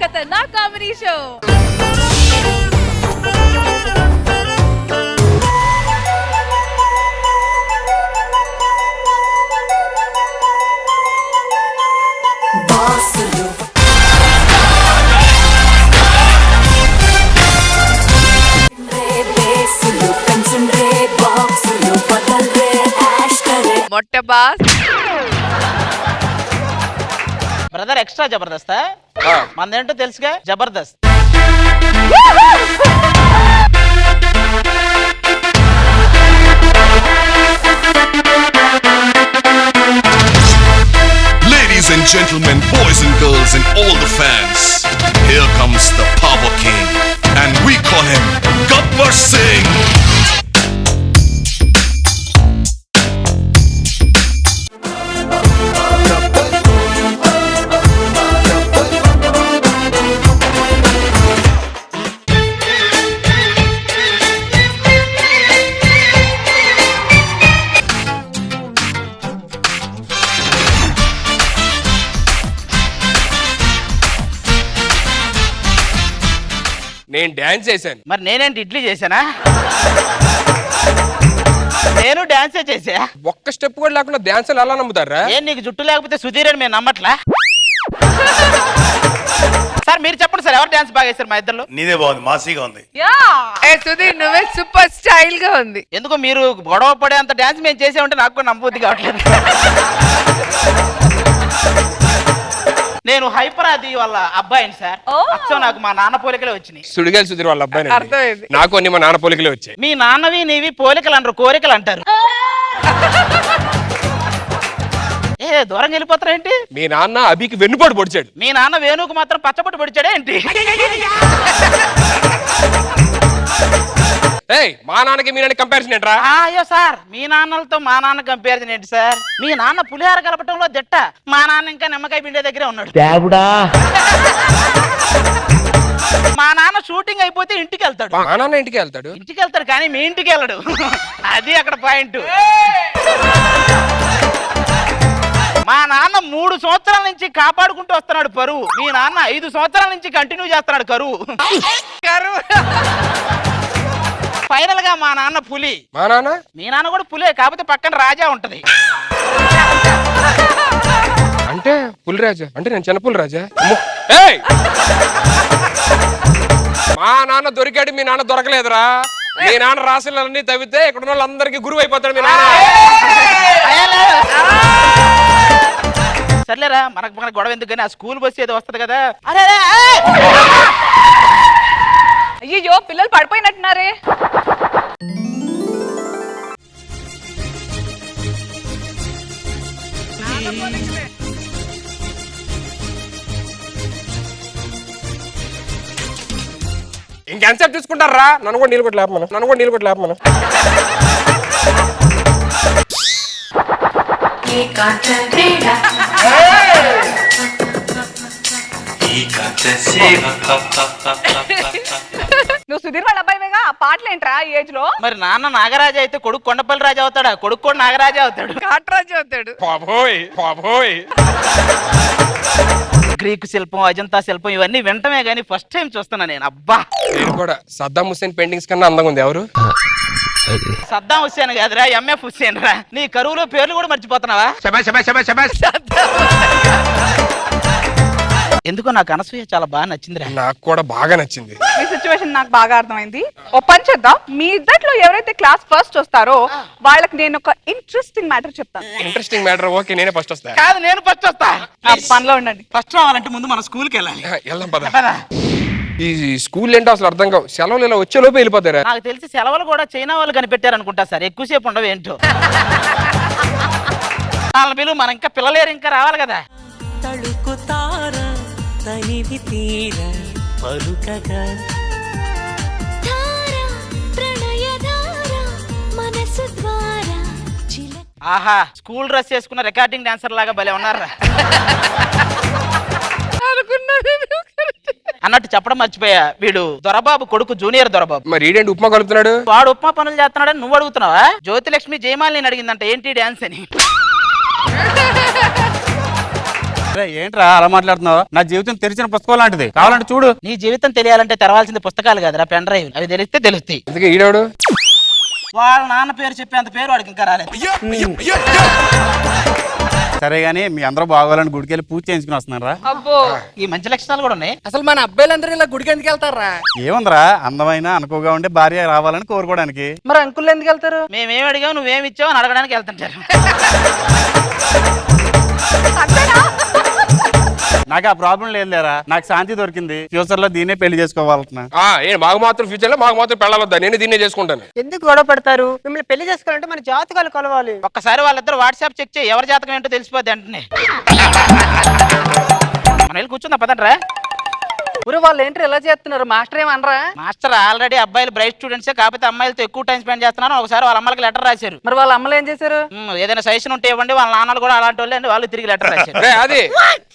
खतरनाक comedy show. मोटे बास బ్రదర్ ఎక్స్ట్రా జబర్దస్త్ మనదేంటో తెలుసుగా Jabardasth. Ladies and gentlemen, boys and girls and all the fans, here comes the Power King and we call him Gabbar Singh. నేను dance చేశాను. మరి నేనేంటి ఇడ్లీ చేశానా? నేను డాన్సే చేసా. ఒక్క స్టెప్ కూడా లేకుండా డాన్స్ ఎలా నమ్ముతారా? ఏం నీకు జుట్టు లేకపోతే సుధీర్ అని మేము నమ్మట్లా? సార్ మీరు చెప్పండి సార్, ఎవరు డాన్స్ బాగా చేశారు మా ఇద్దరు? నీదే బాగుంది, మాసీగా ఉంది. సుధీర్ నువ్వే సూపర్ స్టైల్ గా ఉంది. ఎందుకు మీరు గొడవ పడే అంత డాన్స్ మేము చేసే ఉంటే నాకు కూడా నమ్మబుద్ధి కావట్లేదు. నేను హైపరాది వాళ్ళ అబ్బాయిని సార్. అచ్చం నాకు మా నాన్న పోలికలే వచ్చినాయి. సుడిగాలి సుధీర్ వాళ్ళ అబ్బాయి. అర్థమైంది. నాకు అన్ని మా నాన్న పోలికలే వచ్చాయి. మీ నాన్నవి నీవి పోలికలు అంటారు, కోరికలు అంటారు. ఏ దూరం వెళ్ళిపోతారేంటి? మీ నాన్న అభికి వెన్నుపోటు పొడిచాడు. మీ నాన్న వేణుకు మాత్రం పచ్చబొట్టు పొడిచాడే ఏంటి? మా నాన్నకి మీ నాన్న కంపారిజన్ ఏంట్రా? అయ్యో సార్, మీ నాన్నలతో మా నాన్న కంపారిజన్ ఏంటి సార్? మీ నాన్న పులిహార కలపటంలో దిట్ట, మా నాన్న ఇంకా నిమ్మకాయ పిండే దగ్గరే ఉన్నాడు. మా నాన్న షూటింగ్ అయిపోతే ఇంటికి వెళ్తాడు. మా నాన్న ఇంటికి వెళ్తాడు. ఇంటికి వెళ్తాడు కానీ మీ ఇంటికి వెళ్ళడు. అది అక్కడ పాయింట్. మా నాన్న 3 సంవత్సరాల నుంచి కాపాడుకుంటూ వస్తున్నాడు పరువు. మీ నాన్న 5 సంవత్సరాల నుంచి కంటిన్యూ చేస్తున్నాడు కరువు. ఫైనల్ గా మా నాన్న పులి. మా నాన్న? మీ నాన్న కూడా పులే, కాకపోతే పక్కన రాజా ఉంటది. అంటే పులి రాజా అంటే నేను చిన్న పులి రాజా. మా నాన్న దొరికాడు, మీ నాన్న దొరకలేదురా. మీ నాన్న రాసిలన్నీ తవ్వితే ఇక్కడ ఉన్న వాళ్ళందరికీ గురువు అయిపోతాడు మీ నాన్న. సర్లేరా, మనకు గొడవ ఎందుకు కానీ ఆ స్కూల్ బస్సు ఏదో వస్తుంది కదా. అరే అయ్యో పిల్లలు పడిపోయినట్టున్నారే. ఇంకెంతసేపు చూసుకుంటారా? నన్ను కూడా నీళ్ళు కొట్టి లేపమను. నువ్వు సుధీర్ వాళ్ళ అబ్బాయివేగా, ఆ పాటలు ఏంట్రా ఈ ఏజ్ లో? మరి నాన్న నాగరాజు అయితే కొడుకు కొండపల్లి రాజు అవుతాడా? కొడుకు కూడా నాగరాజే అవుతాడు. కాట్రాజు అవుతాడు. బాబోయ్ గ్రీకు శిల్పం, అజంతా శిల్పం ఇవన్నీ వింటమే గానీ ఫస్ట్ టైం చూస్తున్నా నేను. అబ్బా, నేను కూడా సద్దాం హుస్సేన్ పెయింటింగ్స్ కన్నా అందంగా ఉంది. ఎవరు? సద్దాం హుస్సేన్ కాదురా, ఎంఎఫ్ హుస్సేన్ రా. నీ కరువులో పేర్లు కూడా మర్చిపోతున్నావా? ఎందుకో నాకు అనసూయ చాలా బాగా నచ్చిందిరా. నాకు కూడా బాగా నచ్చింది. మీ సిచ్యువేషన్ నాకు బాగా అర్థమైంది. ఓ పని చేద్దాం, మీ ఇద్దట్లో ఎవరైతే క్లాస్ ఫస్ట్ వస్తారో వాళ్ళకి నేను ఒక ఇంట్రెస్టింగ్ మ్యాటర్ చెప్తాను. Interesting matter? ఓకే, నేనే ఫస్ట్ వస్తా. కాదు, నేను ఫస్ట్ వస్తా. పనిలో ఉండండి. ఫస్ట్ రావాలంటే ముందు మన స్కూల్కి వెళ్ళాలి. వెళ్దాం పద. ఈ స్కూల్ ఏంటో అసలు అర్థం కావు. సెలవులు ఇలా వచ్చే లోపు వెళ్ళిపోతారా? నాకు తెలిసి సెలవులు కూడా చైనా వాళ్ళు కనిపెట్టారు అనుకుంటా సార్. ఎక్కువసేపు ఉండవు ఏంటో. పిల్లలు మన ఇంకా పిల్లలేరు, ఇంకా రావాలి కదా. ఆహా, స్కూల్ డ్రెస్ చేసుకున్న రికార్డింగ్ డాన్సర్ లాగా భలే ఉన్నారా. అన్నట్టు చెప్పడం మర్చిపోయా, వీడు దొరబాబు కొడుకు, జూనియర్ దొరబాబు. మరి ఈడేంటి ఉప్మా కలుపుతున్నాడు? వాడు ఉప్మా పనులు చేస్తున్నాడని నువ్వు అడుగుతున్నావా? జ్యోతిలక్ష్మి జయమాలిని అడిగిందంట ఏంటి డాన్స్ అని. అరే ఏంట్రా అలా మాట్లాడుతున్నావు? నా జీవితం తెరిచిన పుస్తకం లాంటిది, కావాలంటే చూడు. నీ జీవితం తెలియాలంటే తెరవాల్సింది పుస్తకాలు కదరా, పెన్ డ్రైవ్. అవి తెలిస్తే తెలుస్తాయి. అందుకే ఈడోడు వాళ్ళ నాన్న పేరు చెప్పేంత పేరు వాడికి ఇంకా రాలేదు. సరే గానీ మీ అందరూ బాగోవాలని గుడికి వెళ్ళి పూజ చేయించుకుని వస్తున్నారా? అబ్బో, ఈ మంచి లక్షణాలు కూడా ఉన్నాయి. అసలు మన అబ్బాయిలందరూ ఇలా గుడికి ఎందుకు వెళ్తారా? ఏముందిరా, అందమైన అనుకోగా ఉండే భార్య రావాలని కోరుకోవడానికి. మరి అంకుల్ ఎందుకు వెళ్తారు? మేమేం అడిగావు నువ్వేమి ఇచ్చావు అని అడగడానికి వెళ్తుంటారు. అంతేనా? నాకు ఆ ప్రాబ్లం లేదు లేరా, నాకు శాంతి దొరికింది. ఫ్యూచర్ లో దీన్నే పెళ్లి చేసుకోవాలన్నా. మాకు మాత్రం ఫ్యూచర్ లో మాకు మాత్రం పెళ్ళవద్దా, నేను దీన్నే చేసుకుంటాను. ఎందుకు గొడవ పడతారు? మిమ్మల్ని పెళ్లి చేసుకోవాలంటే మన జాతకాలు కలవాలి. ఒక్కసారి వాళ్ళిద్దరు వాట్సాప్ చెక్ చేయి, ఎవరి జాతకం ఏంటో తెలిసిపోద్ది అంటనే. మన వెళ్ళి కూర్చుందా పదండ్రా. ఊరు వాళ్ళు ఏంటి ఎలా చేస్తున్నారు? మాస్టర్ ఏమనరా? మాస్టర్ ఆల్రెడీ అబ్బాయిలు బ్రైట్ స్టూడెంట్సే, కాకపోతే అమ్మాయిలతో ఎక్కువ టైం స్పెండ్ చేస్తున్నాను. ఒకసారి వాళ్ళ అమ్మలకి లెటర్ రాశారు. మరి వాళ్ళ అమ్మలు ఏం చేశారు? ఏదైనా సజెషన్ ఉంటే ఇవ్వండి, వాళ్ళ నాన్నలు కూడా అలాంటి వాళ్ళే అని వాళ్ళు తిరిగి లెటర్ రాశారు. అది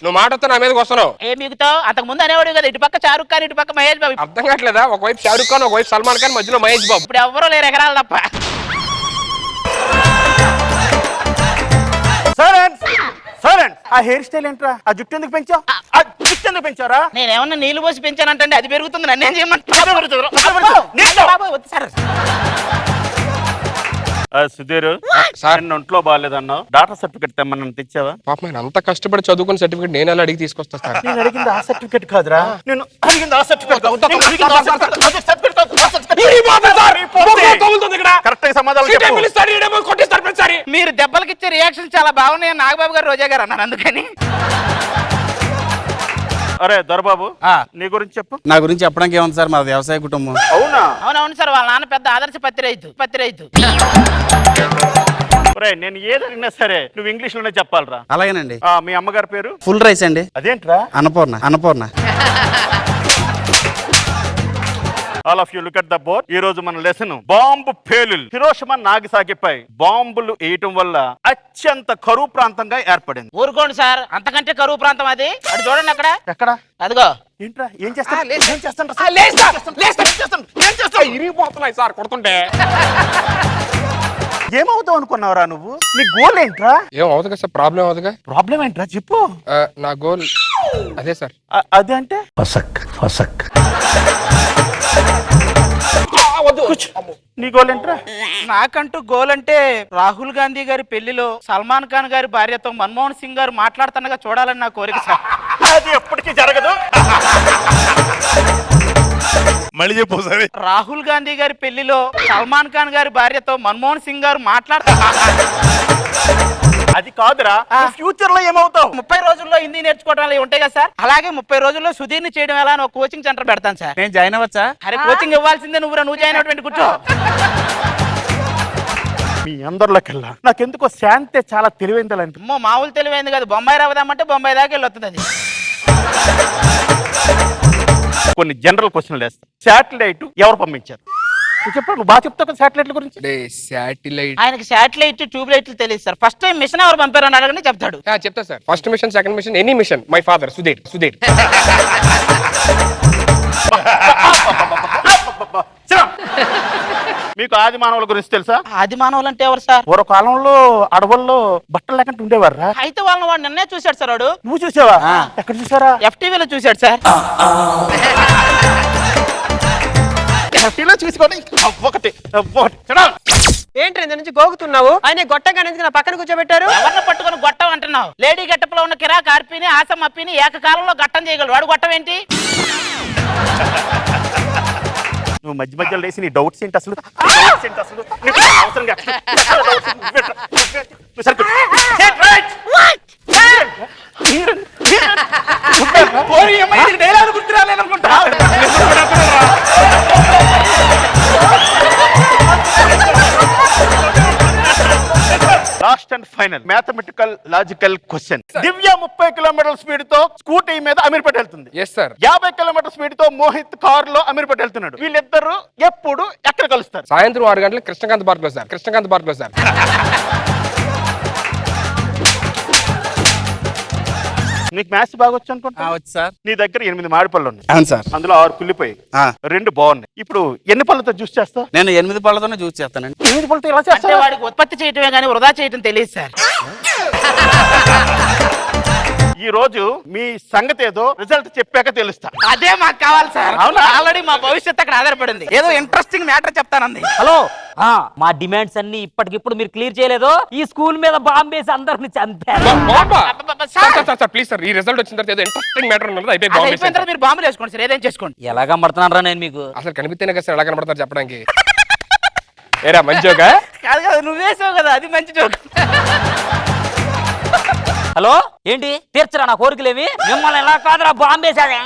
నువ్వు మాటతో నా మీదకి వస్తున్నావు. ఏ మిగతావు అంతకు ముందు అనేవాడు కదా, ఇటు పక్క షారుఖ్ ఖాన్ ఇటు పక్క మహేష్ బాబు. అర్థం కావట్లేదా? ఒకవైపు షారుఖ్ ఖాన్, ఒకవైపు సల్మాన్ ఖాన్, మధ్యలో మహేష్ బాబు. ఇప్పుడు ఎవ్వరూ లేరు ఎకరాలు తప్ప. ఆ హెయిర్ స్టైల్ ఏంట్రా? ఆ జుట్టు ఎందుకు పెంచావు? ఆ జుట్టు ఎందుకు పెంచారా? నేనేమన్నా నీళ్లు పోసి పెంచానంటే అది పెరుగుతుంది, నన్ను ఏం చేయమంటారు? సుధీర్, సార్ ఒంట్లో బాగాలేదన్నావు, డాక్టర్ సర్టిఫికెట్ తెమ్మని తెచ్చావా? పాప నేను అంత కష్టపడి చదువుకున్న సర్టిఫికేట్ నేను ఎలా అడిగి తీసుకొస్తా సార్? నేను అడిగింది ఆ సర్టిఫికెట్ కాదురా, నేను అడిగింది ఆ సర్టిఫికెట్. కరెక్ట్ సమాధానం చెప్పు. మీరు దెబ్బలకి ఇచ్చే రియాక్షన్ చాలా బాగున్నాయి. నాగబాబు గారు, రోజా గారు అన్నారు అందుకని. అరే దొరబాబు, నీ గురించి చెప్పు. నా గురించి చెప్పడానికి ఏముంది సార్, మా వ్యవసాయ కుటుంబం. అవునా? అవునవును సార్, వాళ్ళ నాన్న పెద్ద ఆదర్శ పత్తి రైతు. నేను ఏదైనా సరే నువ్వు ఇంగ్లీష్ లోనే చెప్పాలరా. అలాగేనండి. మీ అమ్మగారి పేరు? ఫుల్ రైస్ అండి. అదేంట్రా? Annapurna. All of you look at the board. ఈ రోజు మన లెసన్ బాంబు పేలులు. హిరోషిమా నాగసాకిపై బాంబులు వేయటం వల్ల అత్యంత కరువు ప్రాంతంగా ఏర్పడింది. ఊరుకోండి సార్, అంతకంటే కరువు ప్రాంతం అది. అటు చూడండి అక్కడ. ఎక్కడ? అదిగో. ఏంట్రా? ఏం చేస్తాను? ఇరిగిపోతున్నాయి సార్ కొడుతుంటే. ఏమవుతావు అనుకున్నావురా నువ్వు? నీ గోల్ ఏంట్రా? ఏం అవుతుంది సార్? ప్రాబ్లం అవుతుందిగా. ప్రాబ్లం ఏంట్రా చెప్పు. నా గోల్ అదే సార్. అదే అంటే నీ గోల్ ఏంట్రా? నాకంటూ గోల్ అంటే రాహుల్ గాంధీ గారి పెళ్లిలో సల్మాన్ ఖాన్ గారి భార్యతో మన్మోహన్ సింగ్ గారు మాట్లాడుతుండగా చూడాలని నా కోరిక సార్. అది ఎప్పటికీ జరగదు. మళ్ళీ చెప్పు సరే. రాహుల్ గాంధీ గారి పెళ్లిలో సల్మాన్ ఖాన్ గారి భార్యతో మన్మోహన్ సింగ్ గారు అది కాదురా, ఫ్యూచర్ లో ఏమవుతావు? 30 రోజుల్లో హిందీ నేర్చుకోవడం అలా ఉంటాయి కదా సార్, అలాగే 30 రోజుల్లో సుధీర్ని చేయడం ఎలా అని ఒక కోచింగ్ సెంటర్ పెడతాను సార్. నేను జాయిన్ అవ్వచ్చా? అరే కోచింగ్ ఇవ్వాల్సిందే, నువ్వు జాయిన్ అవ్వటువంటి కూర్చో. మీ అందరిలోకెల్లా నాకెందుకో శాంతే చాలా తెలివైందని. అమ్మో మామూలు తెలివైంది కదా, బొంబాయి రావదామంటే బొంబాయి దాకా వెళ్ళి వస్తుంది అది. కొన్ని జనరల్ క్వశ్చన్లు వేస్తా. శాటిలైట్ ఎవరు పంపించారు? చెప్పాను, నువ్వు బాగా చెప్తావు కదా శాటిలైట్ల గురించి. శాటిలైట్ ఆయనకి శాటిలైట్ ట్యూబ్ లైట్లు తెలియదు సార్. ఫస్ట్ టైం మిషన్ ఎవరు పంపారని అడగని చెప్తాడు. చెప్తా sir. First mission, second mission, any mission. My father Sudhir. మీకు ఆది మానవుల గురించి తెలుసా? ఆది మానవులు అంటే ఎవరు సార్? పూర్వ కాలంలో అడవుల్లో బట్టలు లేకుండా ఉండేవారా? అయితే వాళ్ళని వాడు నిన్నే చూశాడు సార్. వాడు నువ్వు చూసావా? ఎక్కడ చూసారా? FTVలో చూశాడు సార్. చూసుకోండి. ఏంటి ఇంత నుంచి గోగుతున్నావు? ఆయన గొట్టంగా నా పక్కన కూర్చోబెట్టారు. ఎవరిని పట్టుకొని గొట్టం అంటున్నావు? లేడీ గెట్టపులో ఉన్న కిరాక్ ఆర్పిని ఆసం అప్పిని ఏకకాలంలో గట్టం చేయగలడు. వాడు గొట్టం ఏంటి? నువ్వు మధ్య మధ్యలో లేసి నీ డౌట్స్ ఏంటి అసలు? Last and final mathematical logical question. Divya 30 కిలోమీటర్ల స్పీడ్ తో స్కూటీ మీద అమీర్పేట వెళ్తుంది. 50 కిలోమీటర్ స్పీడ్ తో మోహిత్ కార్ లో అమీర్పేట వెళ్తున్నాడు. వీళ్ళిద్దరు ఎప్పుడు ఎక్కడ కలుస్తారు? సాయంత్రం 6 గంటలకు కృష్ణకాంత్ పార్క్ లో సార్. నీకు మ్యాథ్స్ బాగా వచ్చు అనుకుంటా. వచ్చు సార్. నీ దగ్గర 8 మామిడి పళ్ళు ఉన్నాయి. అవును సార్. అందులో 6 కుళ్ళిపోయి 2 బాగున్నాయి. ఇప్పుడు ఎన్ని పళ్ళతో జ్యూస్ చేస్తావు? నేను 8 పళ్ళతోనే జ్యూస్ చేస్తానండి. 8 పళ్ళతో ఎలా చేస్తావు? అంటే వాడికి ఉత్పత్తి చేయటమే కానీ వృధా చేయటం తెలియదు సార్. ఈ రోజు మీ సంగతి ఏదో రిజల్ట్ చెప్పాక తెలుస్తా. అదే మాకు కావాలి సార్. అవునా? ఆల్రెడీ మా భవిష్యత్తు అక్కడ ఆధారపడింది. ఏదో ఇంట్రెస్టింగ్ మ్యాటర్ చెప్తానంది. హలో మా డిమాండ్స్ అన్ని ఇప్పటికిప్పుడు మీరు క్లియర్ చేయలేదు. ఈ స్కూల్ మీద బాంబేసి అందరిని చంపారు. ప్లీజ్ సార్, ఈ రిజల్ట్ వచ్చిన తర్వాత ఏదో ఇంట్రెస్టింగ్ మ్యాటర్ ఉన్నది అది అయిపోయిన తర్వాత మీరు బాంబులు వేసుకోండి సార్, ఏదైనా చేసుకోండి. ఎలా కనబడుతున్నారా నేను మీకు? అసలు కనిపిస్తేనే కదా సార్ ఎలా కనబడతారు చెప్పడానికి. ఏరా మంచిగా కాదు కాదు, నువ్వు వేసావు కదా, అది మంచి జోక్. హలో ఏంటి తీర్చరా నా కోరికలేవి? మిమ్మల్ని ఎలా కాదురా బాంబేసాది.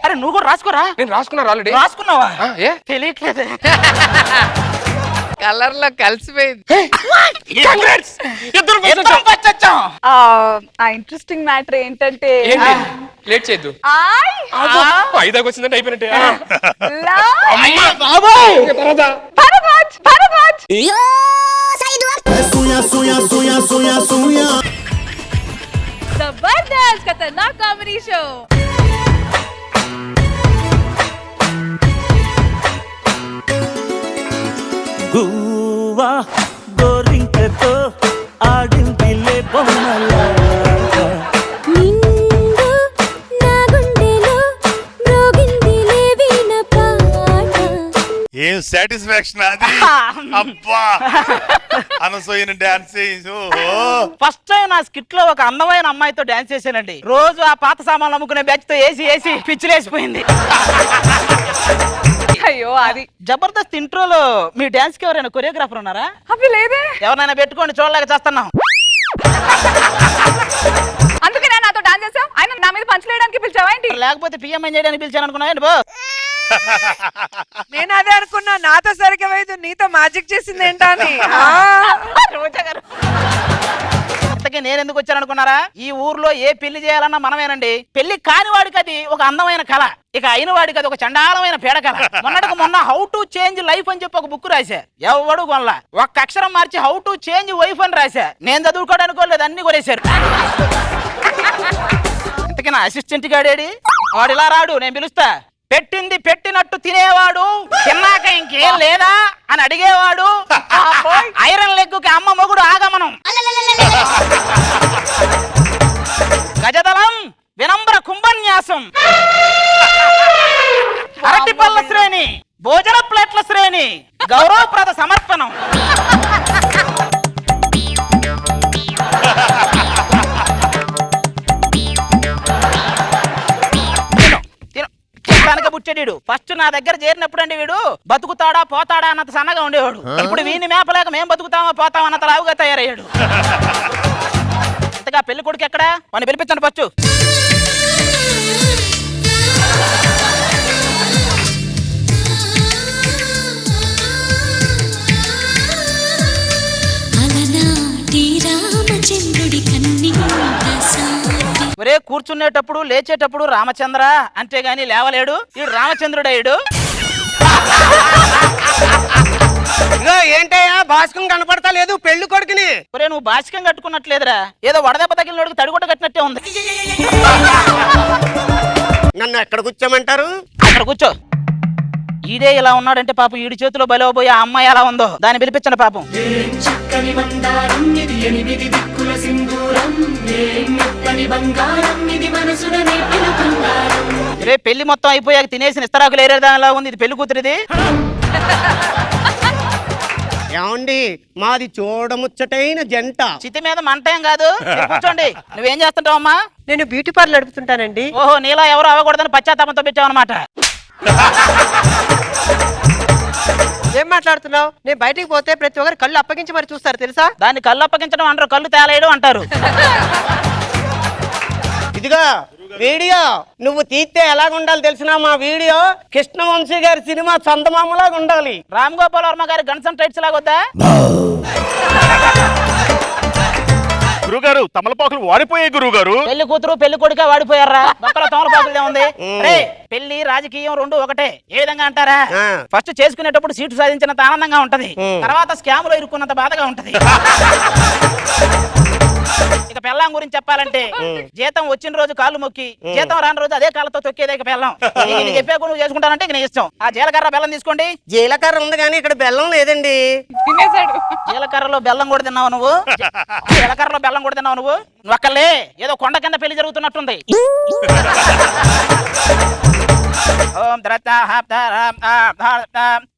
అరే నువ్వు కూడా రాసుకోరా. నేను రాసుకున్నారు ఆల్రెడీ. రాసుకున్నావా? ఏ తెలియట్లేదు. కలర్ లో కలిసిపోయింది. ఆ ఇంట్రెస్టింగ్ మ్యాటర్ ఏంటంటే ఏంటి లేట్ చేయొద్దు. I ఐదాకి వచ్చిందంటే అయిపోయినట్టే. love భరద్వాజ్. భరద్వాజ్ जबरदस्त खतरनाक कॉमेडी शो. గువ్వా గోరింకతో ఆడిందిలే బొమ్మలాగా. నిండు నా గుండెలో మ్రోగిందిలే వీణ పాట. ఏం సాటిస్ఫాక్షన్ అది. అబ్బా అనసూయన డాన్స్ ఫస్ట్ టైం నా స్కిట్ లో ఒక అందమైన అమ్మాయితో డాన్స్ చేశానండి. రోజు ఆ పాత సామాన్లు అమ్ముకునే బ్యాచ్ తో వేసి పిచ్చిలేసిపోయింది. అయ్యో అది జబర్దస్త్ ఇంట్రోలో మీ డాన్స్ కి ఎవరైనా కొరియోగ్రాఫర్ ఉన్నారా? అవి లేదే. ఎవరైనా పెట్టుకోండి, చూడలేక చేస్తున్నాం. అందుకే నేను నాతో డాన్స్ చేసావు. ఆయన నా మీద పంచలేయడానికి పిలిచావా ఏంటి? లేకపోతే పిఎంఎన్ చేయడానికి పిలిచాను అనుకున్నావు బో. నేను అదే అనుకున్నా, నాతో సరిగ్గా వైద్యు నీతో మ్యాజిక్ చేసింది ఏంటా అని. ఇంతకీ నేను ఎందుకు వచ్చాను అనుకున్నారా? ఈ ఊర్లో ఏ పెళ్లి చేయాలన్నా మనమేనండి. పెళ్లి కాని వాడికి అది ఒక అందమైన కళ, ఇక అయిన వాడికి అది ఒక చండాలమైన పేడ కళ. మొన్న హౌ టు చేంజ్ లైఫ్ అని చెప్పి ఒక బుక్ రాశా. ఎవడు కొనలా. ఒక్క అక్షరం మార్చి హౌ టు చేంజ్ వైఫ్ అని రాశా. నేను చదువుకోవడానికి అనుకోలేదు, అన్ని కొనేశారు. ఇంతకీ నా అసిస్టెంట్ గాడేడి? వాడు ఇలా రాడు, నేను పిలుస్తా. పెట్టింది పెట్టినట్టు తినేవాడు, తిన్నాక ఇంకేం లేదా అని అడిగేవాడు, ఐరన్ లెగ్గుకి అమ్మ మొగుడు ఆగమనం. గజదళం వినమ్ర కుంభన్యాసం, అరటి పళ్ళ శ్రేణి, భోజన ప్లేట్ల శ్రేణి, గౌరవప్రద సమర్పణం. బుచ్చెడు ఫస్ట్ నా దగ్గర చేరినప్పుడు అండి వీడు బతుకుతాడా పోతాడా అన్నంత సన్నగా ఉండేవాడు. ఇప్పుడు వీని మేపలేక మేము బతుకుతామా పోతామా అన్నంత లావుగా తయారయ్యాడు. ఇంతగా పెళ్లి కొడుకు ఎక్కడా? వాడిని పిలిపించండి ఫస్ట్. ఒరే కూర్చునేటప్పుడు లేచేటప్పుడు రామచంద్ర అంటే గాని లేవలేడు. ఈడు రామచంద్రుడయ్యాడు. ఏంటయ్యా భాస్కం కనపడతా లేదు పెళ్లి కొడుకుని? ఒరే నువ్వు భాషకం కట్టుకున్నట్లేదురా, ఏదో వడదెబ్బ తగిలినోడికి తడిగుట్ట కట్టినట్టే ఉంది. నన్ను ఎక్కడ కూర్చోమంటారు? అక్కడ కూర్చో. ఈడే ఇలా ఉన్నాడంటే పాపం ఈడి చేతిలో బలవబోయే ఆ అమ్మాయి ఎలా ఉందో దాన్ని పిలిపించండి పాపం. రే పెళ్లి మొత్తం అయిపోయాక తినేసిన ఇస్తరాకులు ఏరేదానిలా ఉంది. ఇది పెళ్లి కూతురిది. ఏమండి మాది చూడముచ్చటైన జంట. చితి మీద మంటేం కాదు. మీరు కూర్చోండి. నువ్వేం చేస్తుంటావు అమ్మా? నేను బ్యూటీ పార్లర్ నడుపుతుంటానండి. ఓహో నీలా ఎవరు అవ్వకూడదని పశ్చాత్తాపంతో పెట్టావు అనమాట. ఏం మాట్లాడుతున్నావు? నేను బయటికి పోతే ప్రతి ఒక్కరు కళ్ళు అప్పగించి మరి చూస్తారు తెలుసా? దాన్ని కళ్ళు అప్పగించడం అంటారు, కళ్ళు తేలేయడం అంటారు. ఇదిగా వీడియో నువ్వు తీస్తే ఎలాగుండాలి తెలిసినా? మా వీడియో కృష్ణవంశీ గారి సినిమా చందమామలాగా ఉండాలి. రామ్ గోపాల్ వర్మ గారి గన్స్ అండ్ టైట్స్ లాగొద్దా? గురుగారు తమలపాకులు వాడిపోయే గురువు గారు. పెళ్లి కూతురు పెళ్లి కొడుకే వాడిపోయారా? బక్కల తమలపాకులు ఏముంది? రే పెళ్లి రాజకీయం రెండు ఒకటే. ఏ విధంగా అంటారా? ఫస్ట్ చేసుకునేటప్పుడు సీటు సాధించినంత ఆనందంగా ఉంటది, తర్వాత స్కామ్ లో ఇరుక్కున్నంత బాధగా ఉంటది. ఇక పెళ్ళాం గురించి చెప్పాలంటే జీతం వచ్చిన రోజు కాళ్ళు మొక్కి జీతం రాని రోజు అదే కాళ్ళతో తొక్కేదే ఇక పెళ్ళాం. నీకు చెప్పాక నువ్వు చేసుకుంటానంటే ఇక నీ ఇష్టం. ఆ జీలకర్ర బెల్లం తీసుకోండి. జీలకర్ర ఉంది కానీ ఇక్కడ బెల్లం లేదండి. తినేసాడు. జీలకర్రలో బెల్లం కూడా తిన్నావు నువ్వు? జీలకర్రలో బెల్లం కూడా తిన్నావు నువ్వు? నువ్వు అక్కలే ఏదో కొండ కింద పెళ్లి జరుగుతున్నట్టుంది. ఓం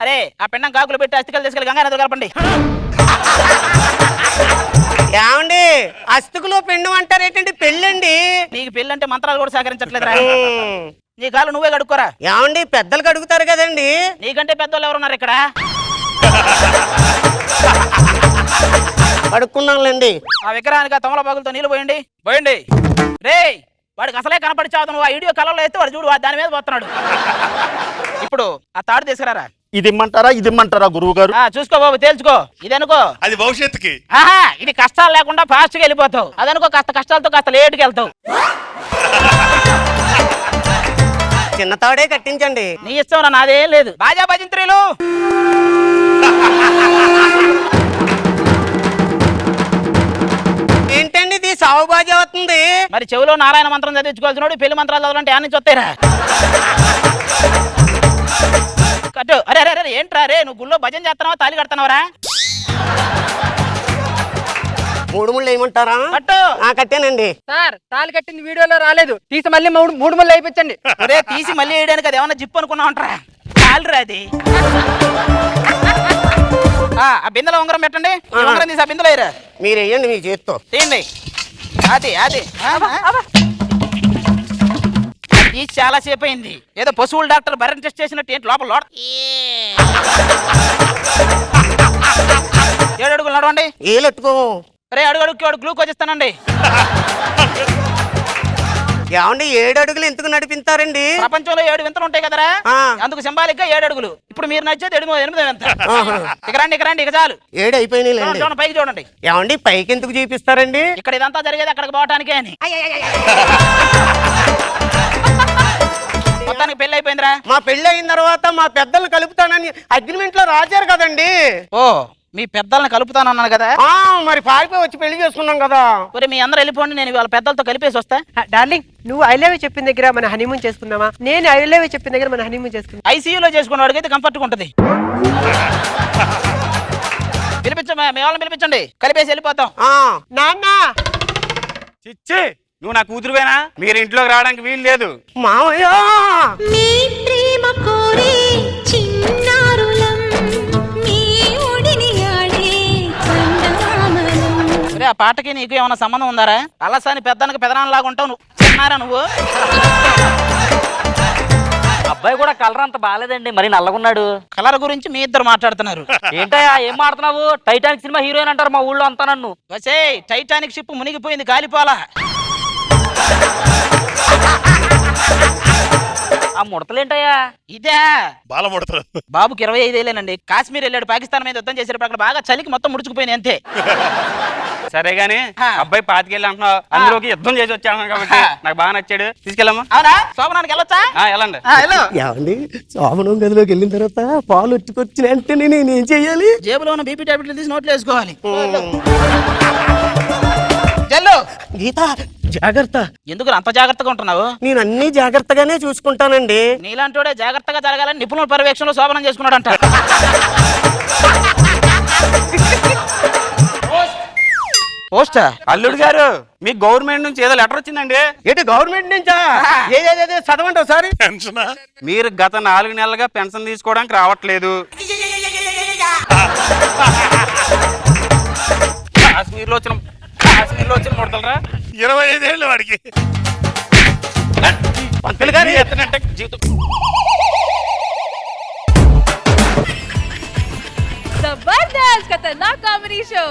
అరే ఆ పిండం కాకులు పెట్టి అస్థికలు తీసుకెళ్ళి గంగా నదిలో కలపండి. ఏమండి అస్తుకులో పిండం అంటారేంటండి? పెళ్ళండి. నీకు పెళ్ళి అంటే మంత్రాలు కూడా సహకరించట్లేదురా. నీ కాళ్ళు నువ్వే కడుక్కోరా. ఏమండి పెద్దలు కడుగుతారు కదండి. నీకంటే పెద్దోళ్ళు ఎవరున్నారు ఇక్కడ? కడుక్కున్నాంలేండి. ఆ విగ్రహానికి తమల బాగులతో నీళ్ళు పోయండి. పోయండి రే. వాడికి అసలే కనపడి చావు. నువ్వు ఆ వీడియో కలర్లో వేస్తే వాడు చూడు దాని మీద పోతున్నాడు. ఇప్పుడు ఆ తాడు తీసుకురారా. ఇది ఇమ్మంటారా గురువు గారు? చూసుకో బాబు, తేల్చుకో. ఇదనుకో అది భవిష్యత్తుకి. ఆహా, ఇది కష్టాలు లేకుండా ఫాస్ట్ గా వెళ్ళిపోతావు. అదనుకో కాస్త కష్టాలతో కాస్త లేటుకి వెళ్తావు. చిన్న తాడే కట్టించండి. నీ ఇష్టం, నాదేం లేదు. బాజా భజంత్రీలు. ఏంటండి ఇది సావు బాజీ అవుతుంది? మరి చెవిలో నారాయణ మంత్రం చదివించుకోవాల్సినోడు పెళ్లి మంత్రాలు చదవాలంటే ఆ నుంచి వస్తాయిరా. కట్టు. అరే అరే అరే ఏంట్రా రే, నువ్వు గుళ్ళో భజన చేస్తున్నావా తాళి కడుతున్నావరా? మూడు ముళ్ళు వేయమంటారా? కట్టు. కట్టానండి. సార్ తాళి కట్టింది వీడియోలో రాలేదు, తీసి మళ్ళీ మూడు ముళ్ళు అయిపోయించండి. అరే తీసి మళ్ళీ వేయడానికి అది ఏమన్నా జిప్పు అనుకున్నావు అంటారా? తాళిరా అది. ఆ బిందెలో ఉంగరం పెట్టండి. ఈ ఉంగరం తీసి ఆ బిందెలో వేయరా. మీరు వేయండి మీ చేతితో. తీయండి. అది అది తీసి చాలా సేపు అయింది. ఏదో పశువుల డాక్టర్ బర్రెన్ టెస్ట్ చేసినట్టు ఏంటి లోపల 7 అడుగులు నడవండి. ఏలెట్టుకో. అరే అడుగుకి వాడు గ్లూకోజ్ ఇస్తానండి. ఏమండి 7 అడుగులు ఎందుకు నడిపిస్తారండి? ప్రపంచంలో 7 వింతలు ఉంటాయి కదరా, అందుకు సింబాలిక్ గా 7 అడుగులు. ఇప్పుడు మీరు నచ్చేది 8 వింత. ఇక రండి ఇక చాలు. 7 అయిపోయినాయి. చూడండి పైకి చూడండి. ఏమండి పైకి ఎందుకు చూపిస్తారండి? ఇక్కడ ఇదంతా జరిగేది అక్కడికి పోవటానికే అని. మొత్తానికి పెళ్లి అయిపోయిందిరా. మా పెళ్లి అయిన తర్వాత మా పెద్దలు కలుపుతానని అగ్రిమెంట్ లో రాశారు కదండి. ఓ మీ పెద్దల్ని కలుపుతానన్నాను కదా. మరి పారిపోయి వచ్చి పెళ్లి చేసుకున్నాం కదా. మరి మీ అందరు వెళ్ళిపోండి, నేను వాళ్ళ పెద్దలతో కలిపేసి వస్తా. డార్లింగ్, నువ్వు ఐ లవ్ యూ చెప్పిన దగ్గర మన హనీమూన్ చేసుకుందామా? నేను ఐ లవ్ యూ చెప్పిన దగ్గర మన హనీమూన్ చేసుకుందాం. ఐసీయూలో చేసుకున్న వాడికి అయితే కంఫర్ట్ గా ఉంటది. మీ వాళ్ళని పిలిపించండి, కలిపేసి వెళ్ళిపోతాం. నాన్న చిచ్చి, నువ్వు నా కూతురువేనా? మీరు ఇంట్లోకి రావడానికి వీలు లేదు. మామయ్య మీ ప్రేమ కోరే చిన్నారులం మీ ఒడిని ఆడే చందమామలం. ఆ పాటకి నీకు ఏమైనా సంబంధం ఉందారా? అలసాని పెద్దనకి పెదనాన్నలాగా ఉంటావు నువ్వు. చిన్నారా నువ్వు? అబ్బాయి కూడా కలర్ అంత బాగాలేదండి, మరి నల్లగున్నాడు. కలర్ గురించి మీ ఇద్దరు మాట్లాడుతున్నారు. ఏంటయ్యా ఏం మాడుతున్నావు? టైటానిక్ సినిమా హీరోయిన్ అంటారు మా ఊళ్ళో అంతా నన్ను. వసే టైటానిక్ షిప్ మునిగిపోయింది, కాలిపోలా. ఆ ముడతలేంటయ్యా? ఇదే బాల ముడతలు. బాబుకి 25 ఏళ్ళేనండి. కాశ్మీర్ వెళ్ళాడు, పాకిస్తాన్ మీద యుద్ధం చేసేటప్పుడు అక్కడ బాగా చలికి మొత్తం ముడుచుకుపోయింది అంతే. సరే గానీ అబ్బాయి 25 ఏళ్ళు అంటున్నావు, అందులోకి యుద్ధం చేసి వచ్చాను కాబట్టి నాకు బాగా నచ్చాడు. తీసుకెళ్ళమ్మా. అవునా? శోభనానికి వెళ్ళొచ్చా? వెళ్ళండి. ఏమండి శోభనం గదిలోకి వెళ్ళిన తర్వాత పాలు ఉట్టుకొచ్చిన వెంటనే నేనేం చెయ్యాలి? జేబులో ఉన్న బీపీ టాబ్లెట్లు తీసి నోట్లు వేసుకోవాలి. జల్లు. గీత జాగ్రత్త. ఎందుకు అంత జాగ్రత్తగా ఉంటున్నావు? నేను అన్ని జాగ్రత్తగానే చూసుకుంటానండి. నీలాంటోడే జాగ్రత్తగా జరగాలని నిపుణుల పర్యవేక్షణలో శోభనం చేసుకున్నాడంట. పోస్టా? అల్లుడు గారు, మీకు గవర్నమెంట్ నుంచి ఏదో లెటర్ వచ్చిందండి. ఏంటి గవర్నమెంట్ నుంచా? ఏదేదే చదవండి ఒకసారి. పెన్షనా? మీరు గత 4 నెలలుగా పెన్షన్ తీసుకోవడానికి రావట్లేదు. కాశ్మీర్లో వచ్చిన ముడతలరా. 25 ఏళ్ళు వాడికి. పంతులు గారు ఎత్తనంటే జీవితం. జబర్దస్త్ ఖతర్నాక్ కామెడీ షో.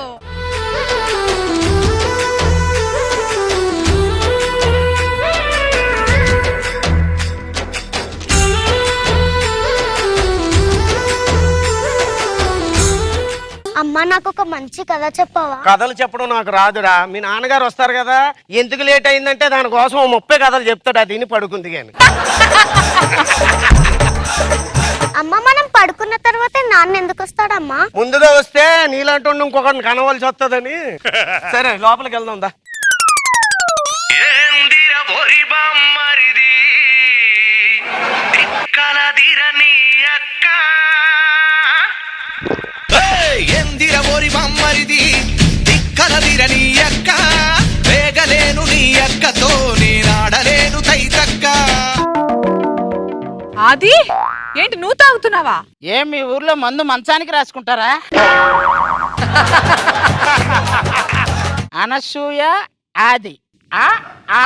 అమ్మ నాకు ఒక మంచి కథ చెప్పవా? కథలు చెప్పడం నాకు రాదురా. మీ నాన్నగారు వస్తారు కదా, ఎందుకు లేట్ అయిందంటే దానికోసం 30 కథలు చెప్తాడు, అది విని పడుకుంది కానీ. అమ్మ మనం పడుకున్న తర్వాత నాన్న ఎందుకు వస్తాడమ్మా? ముందుగా వస్తే నీలాంటి ఇంకొకరిని కనవలసి వస్తుందని. సరే లోపలికి వెళ్దాం దా. ఎందిర ఓరి బమ్మరిది దిక్కలదిర నీ అక్క, వేగలేను నీ అక్కతో నేనాడలేను తైతక్క. అది ఏంటి నువ్వు తాగుతున్నావా? ఏం మీ ఊర్లో మందు మంచానికి రాసుకుంటారా? అనసూయ ఆది ఆ ఆ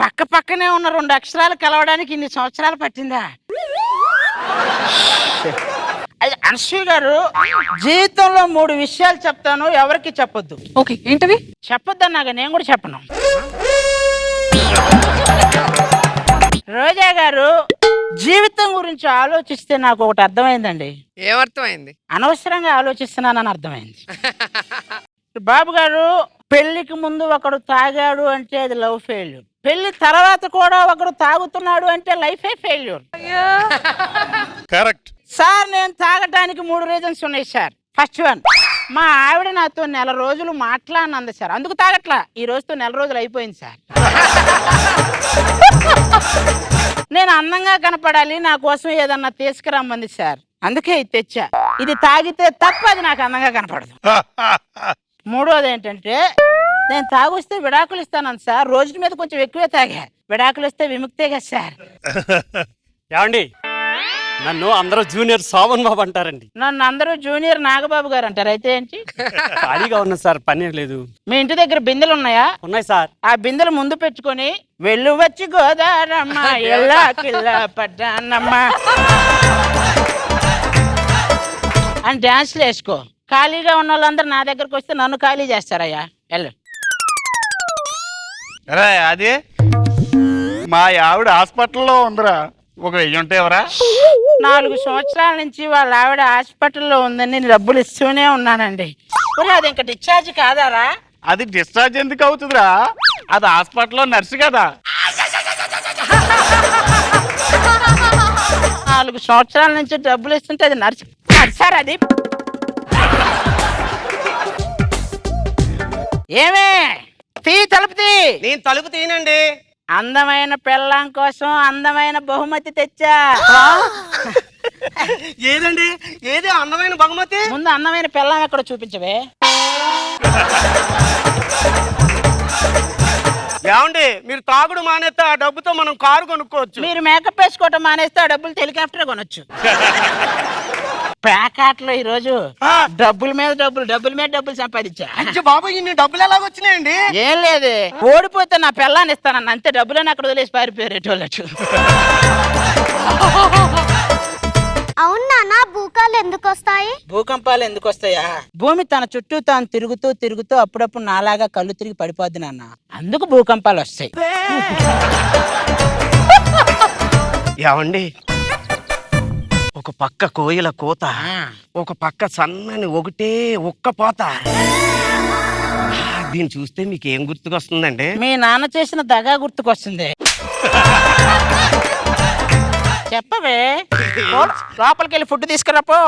పక్క పక్కనే ఉన్న 2 అక్షరాలు కలవడానికి ఇన్ని సంవత్సరాలు పట్టిందా? అది అనసూయ గారు, జీవితంలో 3 విషయాలు చెప్తాను, ఎవరికి చెప్పొద్దు. ఓకే, ఏంటవి? చెప్పొద్దన్నాగా నేను కూడా చెప్పను. రోజా గారు, జీవితం గురించి ఆలోచిస్తే నాకు ఒకటి అర్థమైందండి. ఏమర్థమైంది? అనవసరంగా ఆలోచిస్తున్నానని అర్థమైంది. బాబు గారు, పెళ్లికి ముందు ఒకడు తాగాడు అంటే అది లవ్ ఫెయిల్యూర్, పెళ్లి తర్వాత కూడా ఒకడు తాగుతున్నాడు అంటే లైఫే ఫెయిల్యూర్. కరెక్ట్ సార్, నేను తాగటానికి 3 రీజన్స్ ఉన్నాయి సార్. ఫస్ట్ వన్, మా ఆవిడ నాతో 1 రోజులు మాట్లాడినంది సార్, అందుకు తాగట్లా. ఈ రోజుతో 1 రోజులు అయిపోయింది సార్. నేను అందంగా కనపడాలి, నా కోసం ఏదన్నా తీసుకురమ్మంది సార్, అందుకే ఇది తెచ్చా. ఇది తాగితే తప్ప అది నాకు అందంగా కనపడదు. మూడోది ఏంటంటే, నేను తాగొస్తే విడాకులు ఇస్తాను సార్, రోజు మీద కొంచెం ఎక్కువే తాగా, విడాకులు ఇస్తే విముక్తే కదా సార్. ఏమండి, నన్ను అందరూ జూనియర్ శోభన్ బాబు అంటారండి. నన్ను అందరూ జూనియర్ నాగబాబు గారు అంటారు. అయితే ఏంటి? ఖాళీగా ఉన్నా సార్, పని లేదు. మీ ఇంటి దగ్గర బిందెలు ఉన్నాయా? ఉన్నాయి సార్. ఆ బిందెలు ముందు పెట్టుకొని వెళ్ళు వచ్చి గోదారమ్మ ఎల్లా కిల్లా పడ్డానమ్మ అని డాన్స్లు వేసుకో. ఖాళీగా ఉన్న వాళ్ళందరూ నా దగ్గరకు వస్తే నన్ను ఖాళీ చేస్తారయ్యా. వెళ్ళు. అది మా ఆవిడ హాస్పిటల్లో ఉందిరా, ఒక 1000 ఉంటే ఎవరా? 4 సంవత్సరాల నుంచి వాళ్ళ ఆవిడ హాస్పిటల్లో ఉందని నేను డబ్బులు ఇస్తూనే ఉన్నానండి. అది ఇంకా డిశ్చార్జ్ కాదారా? అది డిశ్చార్జ్ ఎందుకు అవుతుందిరా, అది హాస్పిటల్లో నర్సు కదా. 4 సంవత్సరాల నుంచి డబ్బులు ఇస్తుంటే అది నర్సార్. అది ఏమే తలుపు తీ. నేను తలుపు తీనండి. అందమైన పెళ్ళాం కోసం అందమైన బహుమతి తెచ్చా. ఏదండి? ఏది అందమైన బహుమతి? ముందు అందమైన పెళ్ళాం ఎక్కడ చూపించవే. ఏమండి, మీరు తాగుడు మానేస్తే ఆ డబ్బుతో మనం కారు కొనుక్కోవచ్చు. మీరు మేకప్ వేసుకోవటం మానేస్తే ఆ డబ్బులు హెలికాప్టర్ కొనొచ్చు. ప్యాకాట్లో ఈ రోజు డబ్బుల మీద డబ్బులు సంపాదించా. బాబు, ఇన్ని డబ్బులు ఎలాగొచ్చినాయండి? ఏం లేదు, ఓడిపోతే నా పెళ్ళాన్ని ఇస్తానన్న, అంతే. డబ్బులని అక్కడ వదిలేసి పారిపోయారు. అవునా, భూకాలు ఎందుకు వస్తాయి? భూకంపాలు ఎందుకు వస్తాయా? భూమి తన చుట్టూ తాను తిరుగుతూ అప్పుడప్పుడు నాలాగా కళ్ళు తిరిగి పడిపోద్ది నాన్న, అందుకు భూకంపాలు వస్తాయి. ఏమండి, ఒక పక్క కోయిల కోత, ఒక పక్క సన్నని ఒకటే ఒక్క పోత. దీన్ని చూస్తే మీకు ఏం గుర్తుకొస్తుందండి? మీ నాన్న చేసిన దగా గుర్తుకొస్తుంది. చెప్పవే. లోపలికి వెళ్ళి ఫుడ్ తీసుకురాపో.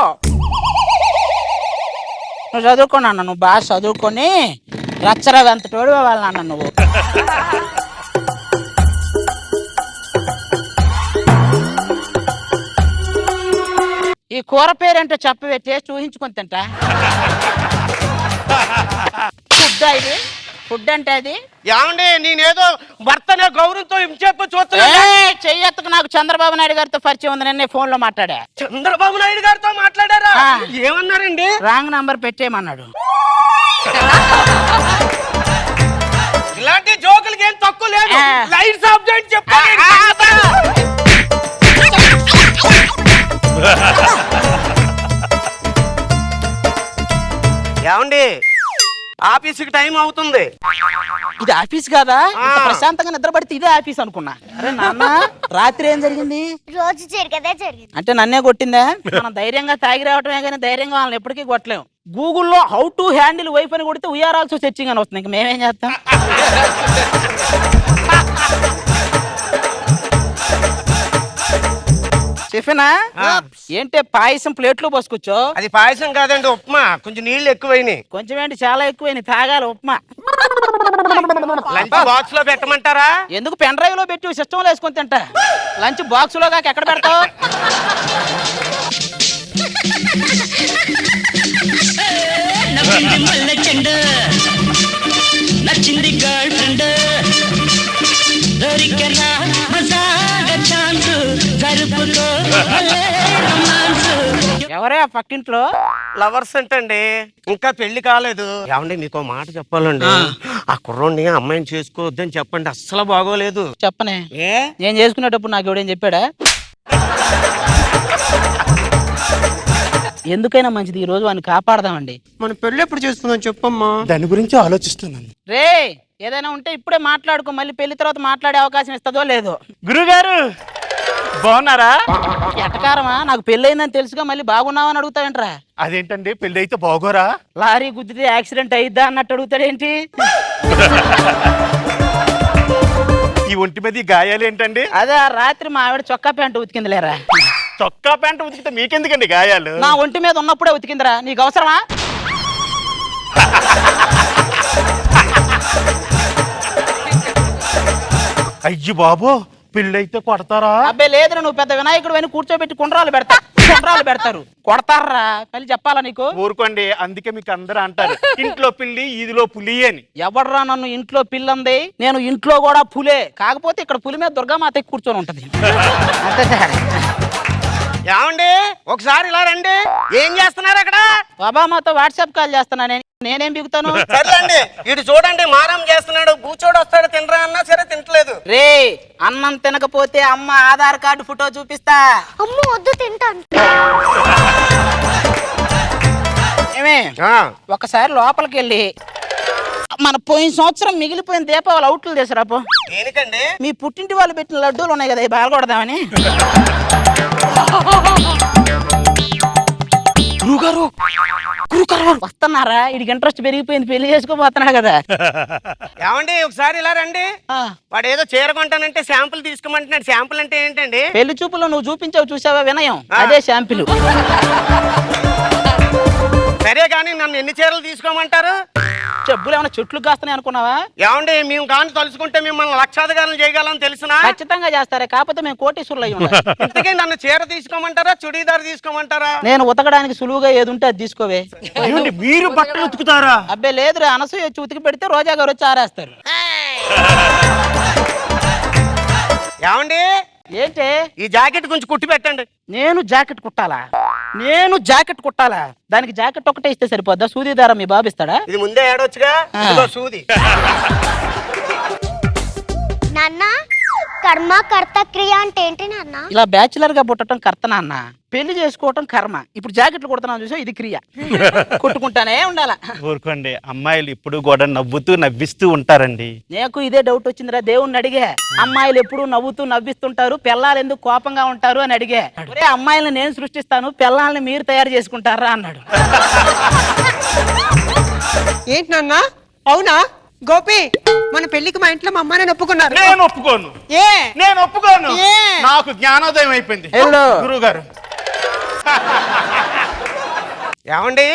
నువ్వు చదువుకున్నాను, నువ్వు బాగా చదువుకొని రచ్చరవి అంత తోడు వాళ్ళ నాన్న నువ్వు. ఈ కూర పేరేంటో చెప్పవే, టేస్ట్ ఊహించుకొని తింటా. ఫుడ్ అంటే అది. ఏమండి, నేనేదో భర్తనే గౌరవంతో చెప్పు చూస్తున్నా. చెయ్యెత్తుకు, నాకు చంద్రబాబు నాయుడు గారితో పరిచయం ఉంది, నేను ఫోన్ లో మాట్లాడా. చంద్రబాబు నాయుడు గారితో మాట్లాడారా? ఏమన్నారండి? రాంగ్ నంబర్ పెట్టేయమన్నాడు. ఇలాంటి జోకులకి ఏం తక్కువ లేదు. లైట్స్ ఆఫ్ చేయండి చెప్పండి. ఏమండి, ఆఫీసుకి టైం అవుతుంది. ఇది ఆఫీస్ కాదా? ప్రశాంతంగా నిద్రపడితే ఇదే ఆఫీస్ అనుకున్నా. అరే నాన్న, రాత్రి ఏం జరిగింది? రోజు జరిగేదే జరిగింది. అంటే నన్నే కొట్టిందా? మనం ధైర్యంగా తాగి రావటమే కానీ ధైర్యంగా వాళ్ళని ఎప్పటికీ కొట్టలేము. గూగుల్లో హౌ టు హ్యాండిల్ వైఫ్ అని కొడితే వీఆర్ ఆల్సో సెర్చింగ్ అని వస్తుంది. ఇంక మేమేం చేస్తాం? టిఫినా ఏంటే పాయసం ప్లేట్లో పోసుకొచ్చో? అది పాయసం కాదండి, ఉప్మా. కొంచెం నీళ్లు ఎక్కువైనాయి. కొంచెం ఏంటి, చాలా ఎక్కువైంది. తాగాలి ఉప్మా. లంచ్ బాక్స్ లో పెట్టమంటారా? ఎందుకు పెన్ డ్రైవ్ లో పెట్టి సిస్టంలో వేసుకొని తింటా. లంచ్ బాక్స్ లో కాక ఎక్కడ పెడతావు? నచ్చింది గర్ల్ ఫ్రెండ్ దొరికనా మజాగా ఛాన్స్ జరుపుకో ఎవరే ఆ పక్కింట్లో? లవర్స్ అంటండి, ఇంకా పెళ్లి కాలేదు. ఏమండి మీకు మాట చెప్పాలండి, ఆ కుర్రోడిని అమ్మాయిని చేసుకోవద్దని చెప్పండి, అస్సలు బాగోలేదు. చెప్పనే నేను చేసుకునేటప్పుడు నాకు ఎవడేం చెప్పాడా? ఎందుకైనా మంచిది ఈ రోజు వాడిని కాపాడదామండి. మన పెళ్లి ఎప్పుడు చేసుకుందాం చెప్పమ్మా. దాని గురించి ఆలోచిస్తున్నాను. రే ఏదైనా ఉంటే ఇప్పుడే మాట్లాడుకో, మళ్ళీ పెళ్లి తర్వాత మాట్లాడే అవకాశం ఇస్తుందో లేదో. గురుగారు బాగున్నారా? ఎటకారమా? నాకు పెళ్ళయిందని తెలుసుగా మళ్ళీ బాగున్నావని అడుగుతావేంట్రా? అదేంటండి పెళ్లి అయితే బాగోరా? లారీ గుద్దితే యాక్సిడెంట్ అయిద్దా అన్నట్టు అడుగుతాడేంటి? ఈ ఒంటి మీద ఈ గాయాలు ఏంటండి? అదే రాత్రి మా ఆవిడ చొక్కా ప్యాంటు ఉతికింది లేరా. చొక్కా ప్యాంటు ఉతికితే మీకెందుకండి గాయాలు? నా ఒంటి మీద ఉన్నప్పుడే ఉతికిందిరా, నీకు అవసరమా? అయ్యి బాబో పెళ్ళైతే కొడతారా? అబ్బాయి లేదురా, నువ్వు పెద్ద వినాయకుడు అని కూర్చోబెట్టి కుండ్రాలు పెడతారు. కొడతారా మళ్ళీ చెప్పాలా నీకు? ఊరుకోండి, అందుకే మీకు అందరూ అంటారు ఇంట్లో పిల్లి ఈదిలో పులి అని. ఎవడరా నన్ను ఇంట్లో పిల్లంది? నేను ఇంట్లో కూడా పులే, కాకపోతే ఇక్కడ పులి మీద దుర్గామాత కూర్చొని ఉంటది. ఏమండి ఒకసారి ఇలా రండి. ఏం చేస్తున్నారు అక్కడ? బాబామాతో వాట్సాప్ కాల్ చేస్తున్నా. నేనేం బిగుతాను? సర్లేండి, ఇటు చూడండి, మారం చేస్తున్నాడు. కూర్చోడు వస్తాడు, తినరా అన్నా సరే తింటలేదు. రే అన్నం తినకపోతే అమ్మ ఆధార్ కార్డు ఫోటో చూపిస్తా. అమ్మో వద్దు, తింటాను. ఏమే ఒకసారి లోపలికి వెళ్ళి మన పోయిన సంవత్సరం మిగిలిపోయిన దీపావళి అవుట్లు చేసారాపో. దేనికండి? మీ పుట్టింటి వాళ్ళు పెట్టిన లడ్డూలు ఉన్నాయి కదా, బాగొడదామని. వస్తున్నారా? వీడికి ఇంట్రెస్ట్ పెరిగిపోయింది, పెళ్లి చేసుకోబోతున్నాడు కదా. ఏమండి ఒకసారి ఇలా రండి. వాడు ఏదో చీర కొంటానంటే శాంపుల్ తీసుకోమంటున్నాడు. శాంపుల్ అంటే ఏంటండి? పెళ్లి చూపులో నువ్వు చూపించావు చూసావా వినయం, అదే శాంపిల్. సరే కానీ నన్ను ఎన్ని చీరలు తీసుకోమంటారు? చెప్పులు ఏమైనా చెట్లు కాస్తున్నాయి అనుకున్నావా? ఏమండి మేము కానీ తలుచుకుంటే మిమ్మల్ని లక్షాధికారులు చేయగలని తెలుసునా? ఖచ్చితంగా చేస్తారే, కాకపోతే మేము కోటీశ్వరులు అయ్యి ఉన్నాం. ఇంతకీ నన్ను చీర తీసుకోమంటారా, చుడీదార్ తీసుకోమంటారా? నేను ఉతకడానికి సులువుగా ఏది ఉంటే అది తీసుకోవే. మీరు బట్టలు ఉతుకుతారా? అబ్బే లేదురా, అనసూయ వచ్చి ఉతికి పెడితే రోజా గారు వచ్చి ఆరేస్తారు. ఏమండి ఏంటే? ఈ జాకెట్ కొంచెం కుట్టి పెట్టండి. నేను జాకెట్ కుట్టాలా? దానికి జాకెట్ ఒకటే ఇస్తే సరిపోద్దా? సూది దారం మీ బాబు ఇస్తాడా? ఇది ముందే ఏడొచ్చుగా. ఇదిగో సూది. నాన్న కర్మ కర్త క్రియ అంటే ఏంటి నాన్న? ఇలా బ్యాచులర్ గా పుట్టడం కర్తనా అన్న, పెళ్లి చేసుకోవటం కర్మ. ఇప్పుడు జాకెట్లు కుడుతున్నాను చూసా, ఇది క్రియ. కొట్టుకుంటానే ఉండాలా. ఊరుకోండి, అమ్మాయిలు ఇప్పుడు కూడా నవ్విస్తూ ఉంటారండి. నాకు ఇదే డౌట్ వచ్చిందిరా, దేవుణ్ణి అడిగే. అమ్మాయిలు ఎప్పుడు నవ్వుతూ నవ్విస్తుంటారు, పిల్లలు ఎందుకు కోపంగా ఉంటారు అని అడిగే. అమ్మాయిలను నేను సృష్టిస్తాను, పిల్లల్ని మీరు తయారు చేసుకుంటారా అన్నాడు. ఏంటి నాన్న? అవునా గోపి, మన పెళ్లికి మా ఇంట్లో మా అమ్మ నేను ఒప్పుకున్నారు. నేను ఒప్పుకోను. నేను ఒప్పుకోను. నాకు జ్ఞానోదయం అయిపోయింది గురువు గారు. ఏమండి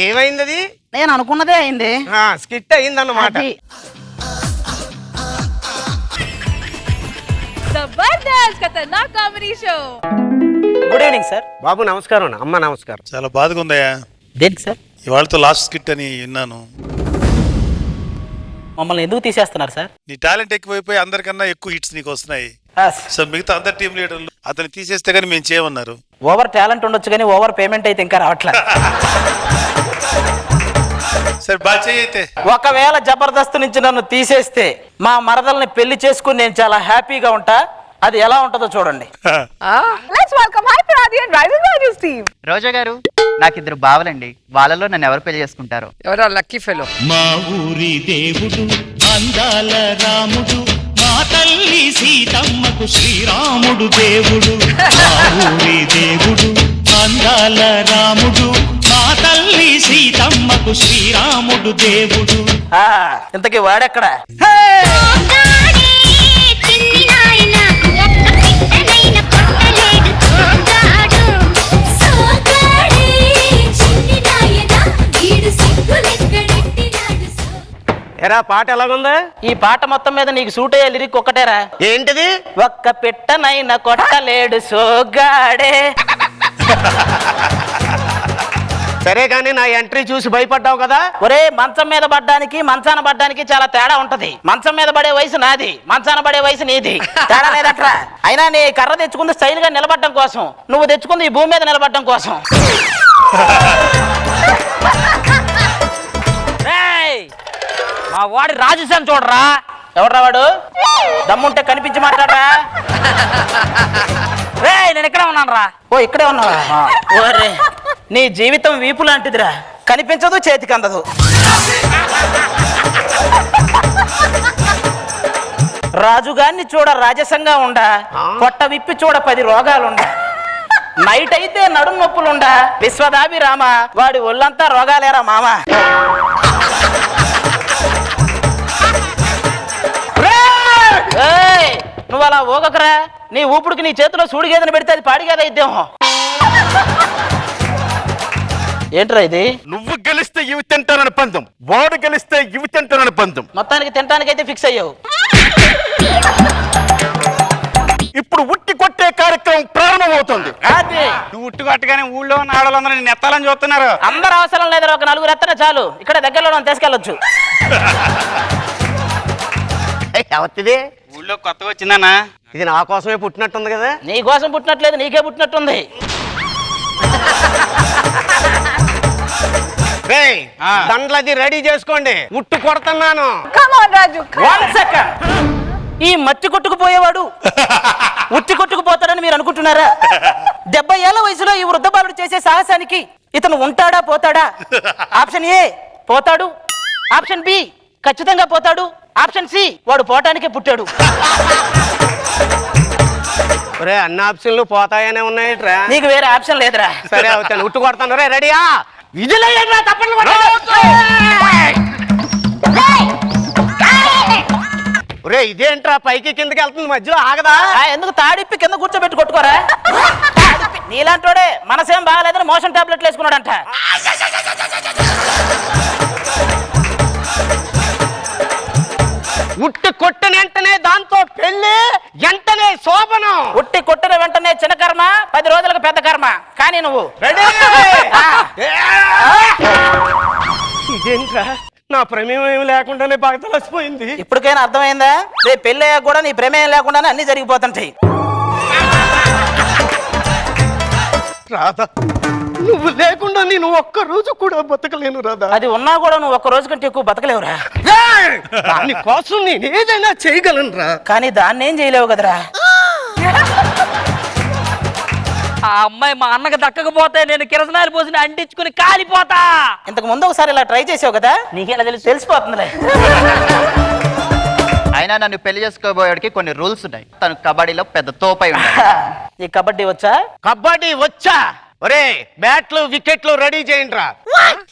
ఏమైంది? అది నేను అనుకున్నదే అయింది. స్కిట్ అయింది అన్నమాట. Good evening sir. బాబు నమస్కారం. అమ్మ నమస్కారం. చాలా బాధగా ఉందయ్యా. దేనికి సార్? ఇవాళతో లాస్ట్ స్కిట్ అని విన్నాను. మమ్మల్ని ఎందుకు తీసేస్తున్నారు సార్? నీ టాలెంట్ ఎక్కువైపోయి అందరికన్నా ఎక్కువ హిట్స్ నీకు వస్తున్నాయి. సో మిగతా అందరు టీం లీడర్లు అతను తీసేస్తే కానీ మేము చేయమన్నారు. ఓవర్ టాలెంట్ ఉండొచ్చు కానీ ఓవర్ పేమెంట్ అయితే ఇంకా రావట్లేదు. సరే బాగా చెయ్యి అయితే. ఒకవేళ జబర్దస్త్ నుంచి నన్ను తీసేస్తే మా మరదల్ని పెళ్లి చేసుకుని నేను చాలా హ్యాపీగా ఉంటా. అది ఎలా ఉంటుందో చూడండి. రోజా గారు, నాకు ఇద్దరు బావలండి. వాళ్ళలో నన్ను ఎవరు పెళ్లి చేసుకుంటారో? ఎవరా లక్కీ ఫెలో. మా ఊరి దేవుడు అందాల రాముడు, మా తల్లి సీతమ్మకు శ్రీరాముడు దేవుడు. మా ఊరి దేవుడు అందాల రాముడు, మా తల్లి సీతమ్మకు శ్రీరాముడు దేవుడు. ఇంతకీ వాడెక్కడ? ఎరా పాట ఎలాగుందా? ఈ పాట మొత్తం మీద నీకు సూట్ అయ్యే లిరిక్ ఒక్కటేరా. ఏంటిది? ఒక్క పెట్టనైనా కొట్టలేడు సోగాడే. సరే కానీ నా ఎంట్రీ చూసి భయపడ్డావు కదా. ఒరే, మంచం మీద పడ్డానికి మంచాన పడ్డానికి చాలా తేడా ఉంటది. మంచం మీద పడే వయసు నాది, మంచాన పడే వయసు నీది. తేడా లేదట్రా. అయినా నీ కర్ర తెచ్చుకుంది స్టైల్ గా నిలబడడం కోసం, నువ్వు తెచ్చుకుంది ఈ భూమి మీద నిలబడడం కోసం. మా వాడి రాజుశాన్ చూడరా. ఎవడ్రా వాడు? దమ్ముంటే కనిపించి మాట్లాడరా. నేను ఇక్కడే ఉన్నాను రా. ఓ, ఇక్కడే ఉన్నావా? ఓరే, నీ జీవితం వీపు లాంటిదిరా, కనిపించదు చేతికి అందదు. రాజుగాన్ని చూడ రాజసంగా ఉండ, పొట్ట విప్పి చూడ 10 రోగాలుండ. నైట్ అయితే నడుం నొప్పులుండ, విశ్వదాభిరామ వాడి ఒళ్ళంతా రోగాలేరా మామ. నువ్వు అలా ఊగకరా. నీ ఊపుడికి నీ చేతిలో సూడిగేదను పెడితే అది పాడిగేద ఇద్దేమో. ఏంట్రా ఇది? నువ్వు గెలిస్తే ఇవి తింటానని పందెం, వాడు గెలిస్తే ఇవి తింటానని పందెం. మొత్తానికి తినడానికైతే ఫిక్స్ అయ్యావు. ఇప్పుడు ఉట్టి కొట్టే కార్యక్రమం ప్రారంభమవుతుంది. నువ్వు ఉట్టు కొట్టగానే ఊళ్ళో ఉన్న ఆడవాళ్ళందరూ నేను ఎత్తాలని చూస్తున్నారు. అందరు అవసరం లేదు, ఒక 4 ఎత్తనే చాలు. ఇక్కడ దగ్గరలో తీసుకెళ్ళొచ్చు. ఎవరిది? ఊళ్ళో కొత్తగా వచ్చిందన్నా. ఇది నా కోసమే పుట్టినట్టుంది కదా. నీ కోసం పుట్టినట్లేదు, నీకే పుట్టినట్టుంది. దండలది రెడీ చేసుకోండి, ఉట్టు కొడుతున్నాను. రాజు, 1 సెకండ్. ఈ మట్టి కొట్టుకుపోయేవాడు ఉట్టి కొట్టుకుపోతాడని మీరు అనుకుంటున్నారా? 70 ఏళ్ల వయసులో ఈ వృద్ధ బాలుడు చేసే సాహసానికి ఇతను ఉంటాడా పోతాడా? ఆప్షన్ ఏ పోతాడు, ఆప్షన్ బి ఖచ్చితంగా పోతాడు, ఆప్షన్ సి వాడు పోవటానికే పుట్టాడు. అన్ని ఆప్షన్లు పోతాయనే ఉన్నాయిట్రా. నీకు వేరే ఆప్షన్ లేదురా. సరే అవుతాను, ఉట్టు కొడతాను. రే రెడీయా? విజులేయట్రా, తప్పట్లు ఒరే ఇదేంట్రా పైకి కిందకి వెళ్తుంది, మధ్యలో ఆగదా? ఎందుకు తాడిప్పి కింద కూర్చోబెట్టి కొట్టుకోరా? నీలాంటోడే మనసేం బాగాలేదని మోషన్ టాబ్లెట్లు వేసుకున్నాడంట. ఉట్టి కొట్టిన వెంటనే దాంతో పెళ్లి, వెంటనే శోభనం. ఉట్టి కొట్టిన వెంటనే చిన్న కర్మ, 10 రోజులకు పెద్ద కర్మ. కానీ నువ్వు ఇదేంట్రా నా ప్రమేయం లేకుండానే బాగా తలసిపోయింది. ఇప్పటికైనా అర్థమైందా? రేపు పెళ్ళి అయ్యాక కూడా నీ ప్రమేయం లేకుండానే అన్ని జరిగిపోతుంటాయి. రాధా, నువ్వు లేకుండా నేను ఒక్క రోజు కూడా బతకలేను రాధా. అది ఉన్నా కూడా నువ్వు ఒక్క రోజు కంటే ఎక్కువ బతకలేవురా. దాని కోసం నేను ఏదైనా చేయగలను రా. కానీ దాన్ని ఏం చేయలేవు కదరా. ఆ అమ్మాయి మా అన్నకు దక్కకపోతే నేను కిరసనాయలు పోసి అంటించుకుని కాలిపోతా. ఇంతకు ముందు ఒకసారి ఇలా ట్రై చేసావు కదా, నీకెలా తెలుసు? తెలిసిపోతుందిలే. అయినా నన్ను పెళ్లి చేసుకోబోయేవాడికి కొన్ని రూల్స్ ఉన్నాయి. తను కబడ్డీలో పెద్ద తోపై ఉంటాడు. ఈ కబడ్డీ వచ్చా? కబడ్డీ వచ్చా? ఒరే బ్యాట్లు వికెట్లు రెడీ చేయండి రా.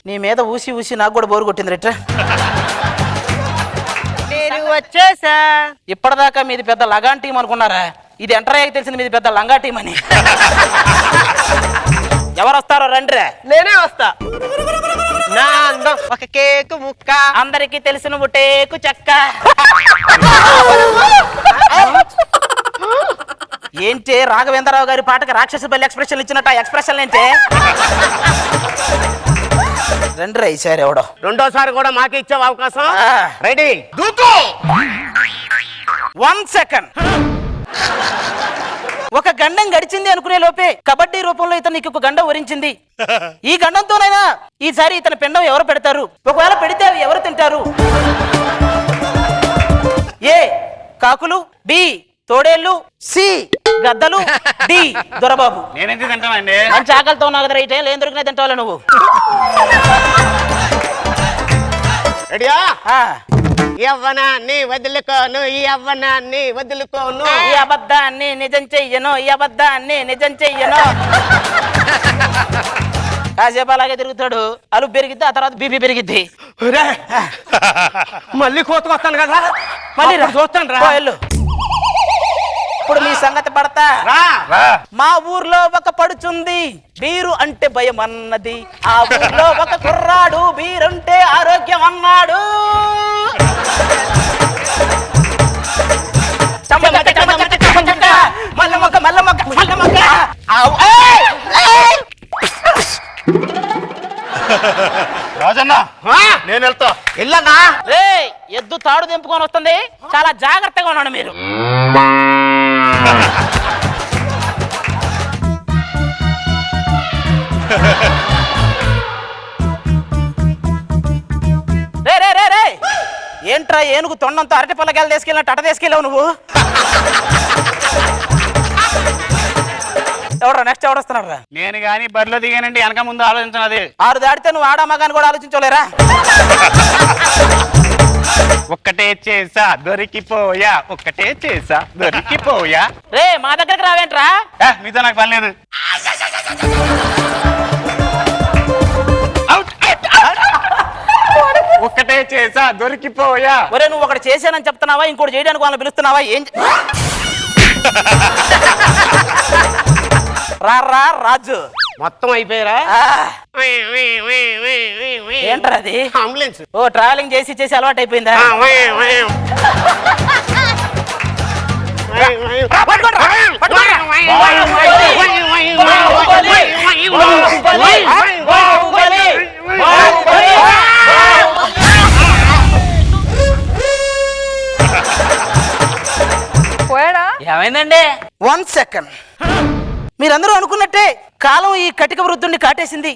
నీ మీద ఊసి ఊసి నాకు కూడా బోరు కొట్టింది రేట్రా. నేను వచ్చేసా. ఇప్పటిదాకా మీది పెద్ద లగాన్ టీం అనుకున్నారా? ఇది ఎంటర్ అయ్యాక తెలిసింది మీది పెద్ద లంగా టీం అని. ఎవరు వస్తారో రండిరా. నేనే వస్తా. నా అందం ఒక కేకు ముక్క, అందరికి తెలిసిన టేకు చెక్క. ఏంటి రాఘవేంద్రరావు గారి పాటకి రాక్షస బల్లి ఎక్స్ప్రెషన్ ఇచ్చినట్టు ఎక్స్ప్రెషన్ ఏంటి? రండిరా ఈసారి ఎవడో. రెండోసారి కూడా మాకే ఇచ్చే అవకాశం. రెడీ? 1 సెకండ్. ఒక గండం గడిచింది అనుకునే లోపే కబడ్డీ రూపంలో ఇతను నీకు ఒక గండం వరించింది. ఈ గండంతోనైనా ఈసారి ఇతని పిండం ఎవరు పెడతారు? ఒకవేళ పెడితే అవి ఎవరు తింటారు? ఏ కాకులు, బి తోడేళ్లు, సి గద్దలు, డి దొరబాబు. నేనెందుకు తింటానండి? మంచి ఆకలితో ఉన్నావు కదా, ఈ టైంలో ఏం దొరికినా తింటావు నువ్వు. రెడీయా? యవ్వనాన్ని వదులుకోను, ఈ యవ్వనాన్ని వదులుకోను, ఈ అబద్ధాన్ని నిజం చెయ్యను, ఈ అబద్ధాన్ని నిజం చెయ్యను. కాసేపు అలాగే తిరుగుతాడు, అలుపు పెరిగిద్ది, ఆ తర్వాత బీపీ పెరిగిద్ది. మళ్ళీ కోతకు వస్తాను కదా, మళ్ళీ రా. చూస్తాను రా. పో, వెళ్ళు. ఇప్పుడు మీ సంగతి పడతా. మా ఊర్లో ఒక పడుచుంది, బీరు అంటే భయం అన్నది. ఆ ఊర్లో ఒక కుర్రాడు బీరుంటే ఆరోగ్యం అన్నాడు. మల్ల మొక్క మల్ల మొక్క మల్ల మొక్క. రాజన్న నేను వెళ్తా. వెళ్ళన్నా రే, ఎద్దు తాడు దింపుకొని వస్తుంది, చాలా జాగ్రత్తగా ఉన్నాడు మీరు. రే రే రే రే, ఏంట్రా ఏనుగు తొండంతో అరటి పల్లకాయలు తీసుకెళ్ళినట్టు అట తీసుకెళ్ళావు నువ్వు? ఎవడరా నెక్స్ట్ ఎవడు వస్తున్నాడు రా? నేను గాని బరిలో దిగానండి, వెనక ముందు ఆలోచించినది. 6 దాటితే నువ్వు ఆడామగాని కూడా ఆలోచించలేరా? ఒక్కటే చేసా దొరికిపోయా, ఒక్కటే చేసా దొరికిపోయా. రే, మా దగ్గరకు రావేంట్రా? మీతో నాకు పని లేదు. ఒక్కటే చేసా దొరికిపోయా. ఒరే, నువ్వు ఒకటి చేశానని చెప్తున్నావా, ఇంకోటి చేయడానికి వాళ్ళని పిలుస్తున్నావా? ఏం రా రా రాజు, మొత్తం అయిపోయారా? ఏంట్రా అది? అంబులెన్స్. ఓ, ట్రావెలింగ్ చేసి చేసి అలవాటు అయిపోయిందా? పోయాడా? ఏమైందండి? 1 సెకండ్. మీరందరూ అనుకున్నట్టే కాలం ఈ కటిక వృద్ధుణ్ణి కాటేసింది.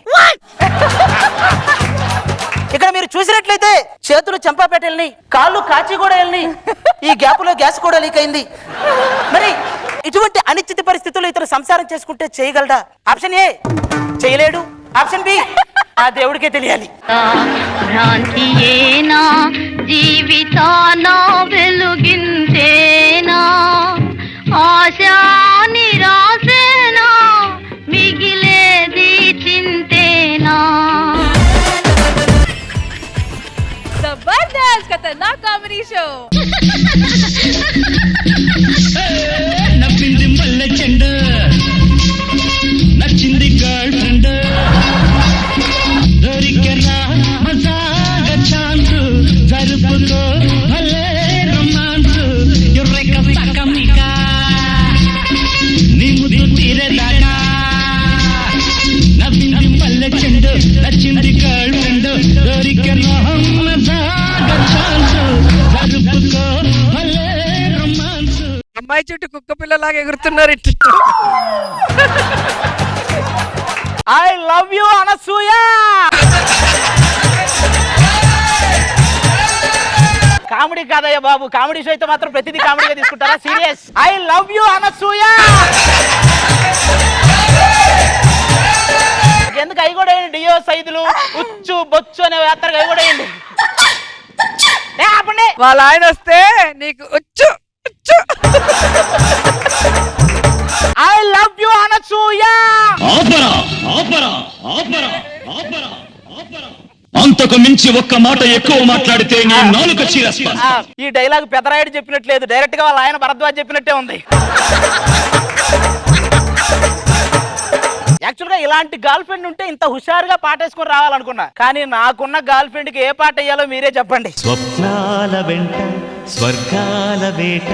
ఇక్కడ మీరు చూసినట్లయితే చేతులు చంపాపేటల్ని, కాళ్ళు కాచిగూడల్ని, ఈ గ్యాప్ లో గ్యాస్ కూడా లీక్ అయింది. మరి ఇటువంటి అనిశ్చిత పరిస్థితుల్లో ఇతను సంసారం చేసుకుంటే చేయగలడా? ఆప్షన్ ఏ, చేయలేడు. ఆప్షన్ బి, ఆ దేవుడికే తెలియాలి. భ్రాంతియేనా జీవితాన వెలుగించేనా, ఆశా నిరాశేనా మిగిలేది చింతేనా. జబర్దస్త్ ఖతర్నాక్ కామెడీ షో. నవ్వింది మల్లె చెండు, నచ్చింది గర్ల్ ఫ్రెండ్, దొరికెనా మజాగా ఛాన్స్, జరుపుకో భలే రొమాన్స్, ఎర్రెక సకమిక నీ ముద్దు తీరేదాకా. నవ్వింది మల్లె చెండు, నచ్చింది గర్ల్ ఫ్రెండ్, దొరికెనా మజాగా ఛాన్స్, జరుపుకో భలే రొమాన్స్. అమ్మాయి చుట్టూ కుక్క పిల్లలాగా ఎగురుతున్నారు. I love you Anasuya. Comedy కాదయ్యా బాబు, కామెడీ షో అయితే మాత్రం ప్రతిదీ కామెడీగా తీసుకుంటారా? Serious. I love you Anasuya. ఎందుకు అవి కూడా వేయండి, డియో సైదులు ఉచ్చు బొచ్చు అనే యాత్రకు అవి కూడా వేయండి. ఆపండి. వాళ్ళ ఆయన వస్తే నీకు వచ్చు వచ్చు. I love you Anasuya. ఆపరా ఆపరా ఆపరా ఆపరా ఆపరా, అంతకు మించి ఒక్క మాట ఎక్కువ మాట్లాడితే నీ నాలుక చీరేస్తా. ఈ డైలాగ్ పెదరాయుడు చెప్పినట్లేదు, డైరెక్ట్ గా వాళ్ళ ఆయన భరద్వాజ్ చెప్పినట్టే ఉంది. యాక్చువల్ గా ఇలాంటి గర్ల్ ఫ్రెండ్ ఉంటే ఇంత హుషారుగా పాట వేసుకొని రావాలనుకున్నా, కానీ నాకున్న గర్ల్ ఫ్రెండ్ కి ఏ పాట వేయాలో మీరే చెప్పండి. స్వప్నాల వెంట స్వర్గాల వేట.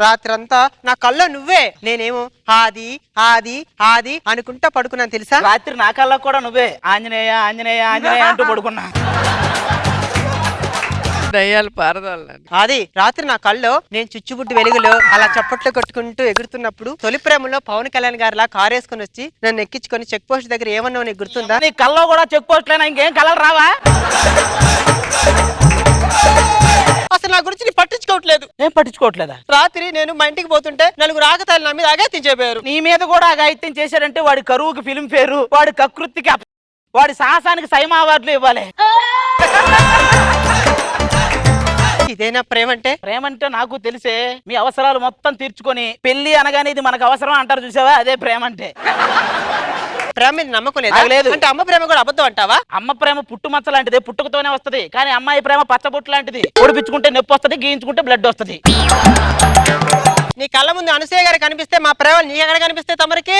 రాత్రంతా నా కళ్ళ నువ్వే, నేనేమో ఆది ఆది ఆది అనుకుంటా పడుకున్నాను తెలుసా. రాత్రి నా కళ్ళ కూడా నువ్వే ఆంజనేయ ఆంజనేయ ఆంజనేయ అంటూ పడుకున్నా. దయ్యాలు పారదోళ్ళని. అది రాత్రి నా కల్లో నేను చుచ్చుబుడ్డి వెలుగులో అలా చప్పట్లు కొట్టుకుంటూ ఎగురుతున్నప్పుడు తొలి ప్రేమలో పవన్ కళ్యాణ్ గారిలా కారు వేసుకుని వచ్చి నన్ను ఎక్కించుకొని చెక్ పోస్ట్ దగ్గర ఏమన్నావు నీకు గుర్తుందా? నీ కల్లో కూడా చెక్ పోస్ట్ లేనా, ఇంకేం కలలు రావా? అసలు నా గురించి నీ పట్టించుకోవట్లేదు. ఏం పట్టించుకోవట్లేదా? రాత్రి నేను మా ఇంటికి పోతుంటే నలుగురు ఆగతాయిలు నా మీద అగాత్యం చెప్పారు. నీ మీద కూడా అఘాయిత్యం చేశాడంటే వాడి కరువుకి ఫిలిం పేరు, వాడి కకృతికి వాడి సాహసానికి సైమా అవార్డులు ఇవ్వాలి. ఇదేనా ప్రేమ అంటే? ప్రేమ అంటే నాకు తెలిసే మీ అవసరాలు మొత్తం తీర్చుకొని పెళ్లి అనగానే ఇది మనకు అవసరం అంటారు చూసావా, అదే ప్రేమ అంటే. ప్రేమ మీద నమ్మకం లేదా? నాకు లేదు. అంటే అమ్మ ప్రేమ కూడా అబద్ధం అంటావా? అమ్మ ప్రేమ పుట్టుమచ్చ లాంటిది, పుట్టుకతోనే వస్తది. కానీ అమ్మాయి ప్రేమ పచ్చబొట్టు లాంటిది, ఓడిపించుకుంటే నొప్పి వస్తది, గీయించుకుంటే బ్లడ్ వస్తది. నీ కళ్ళ ముందు అనసూయ గారు కనిపిస్తే మా ప్రేమ నీకు ఎక్కడ కనిపిస్తాయి తమరికి?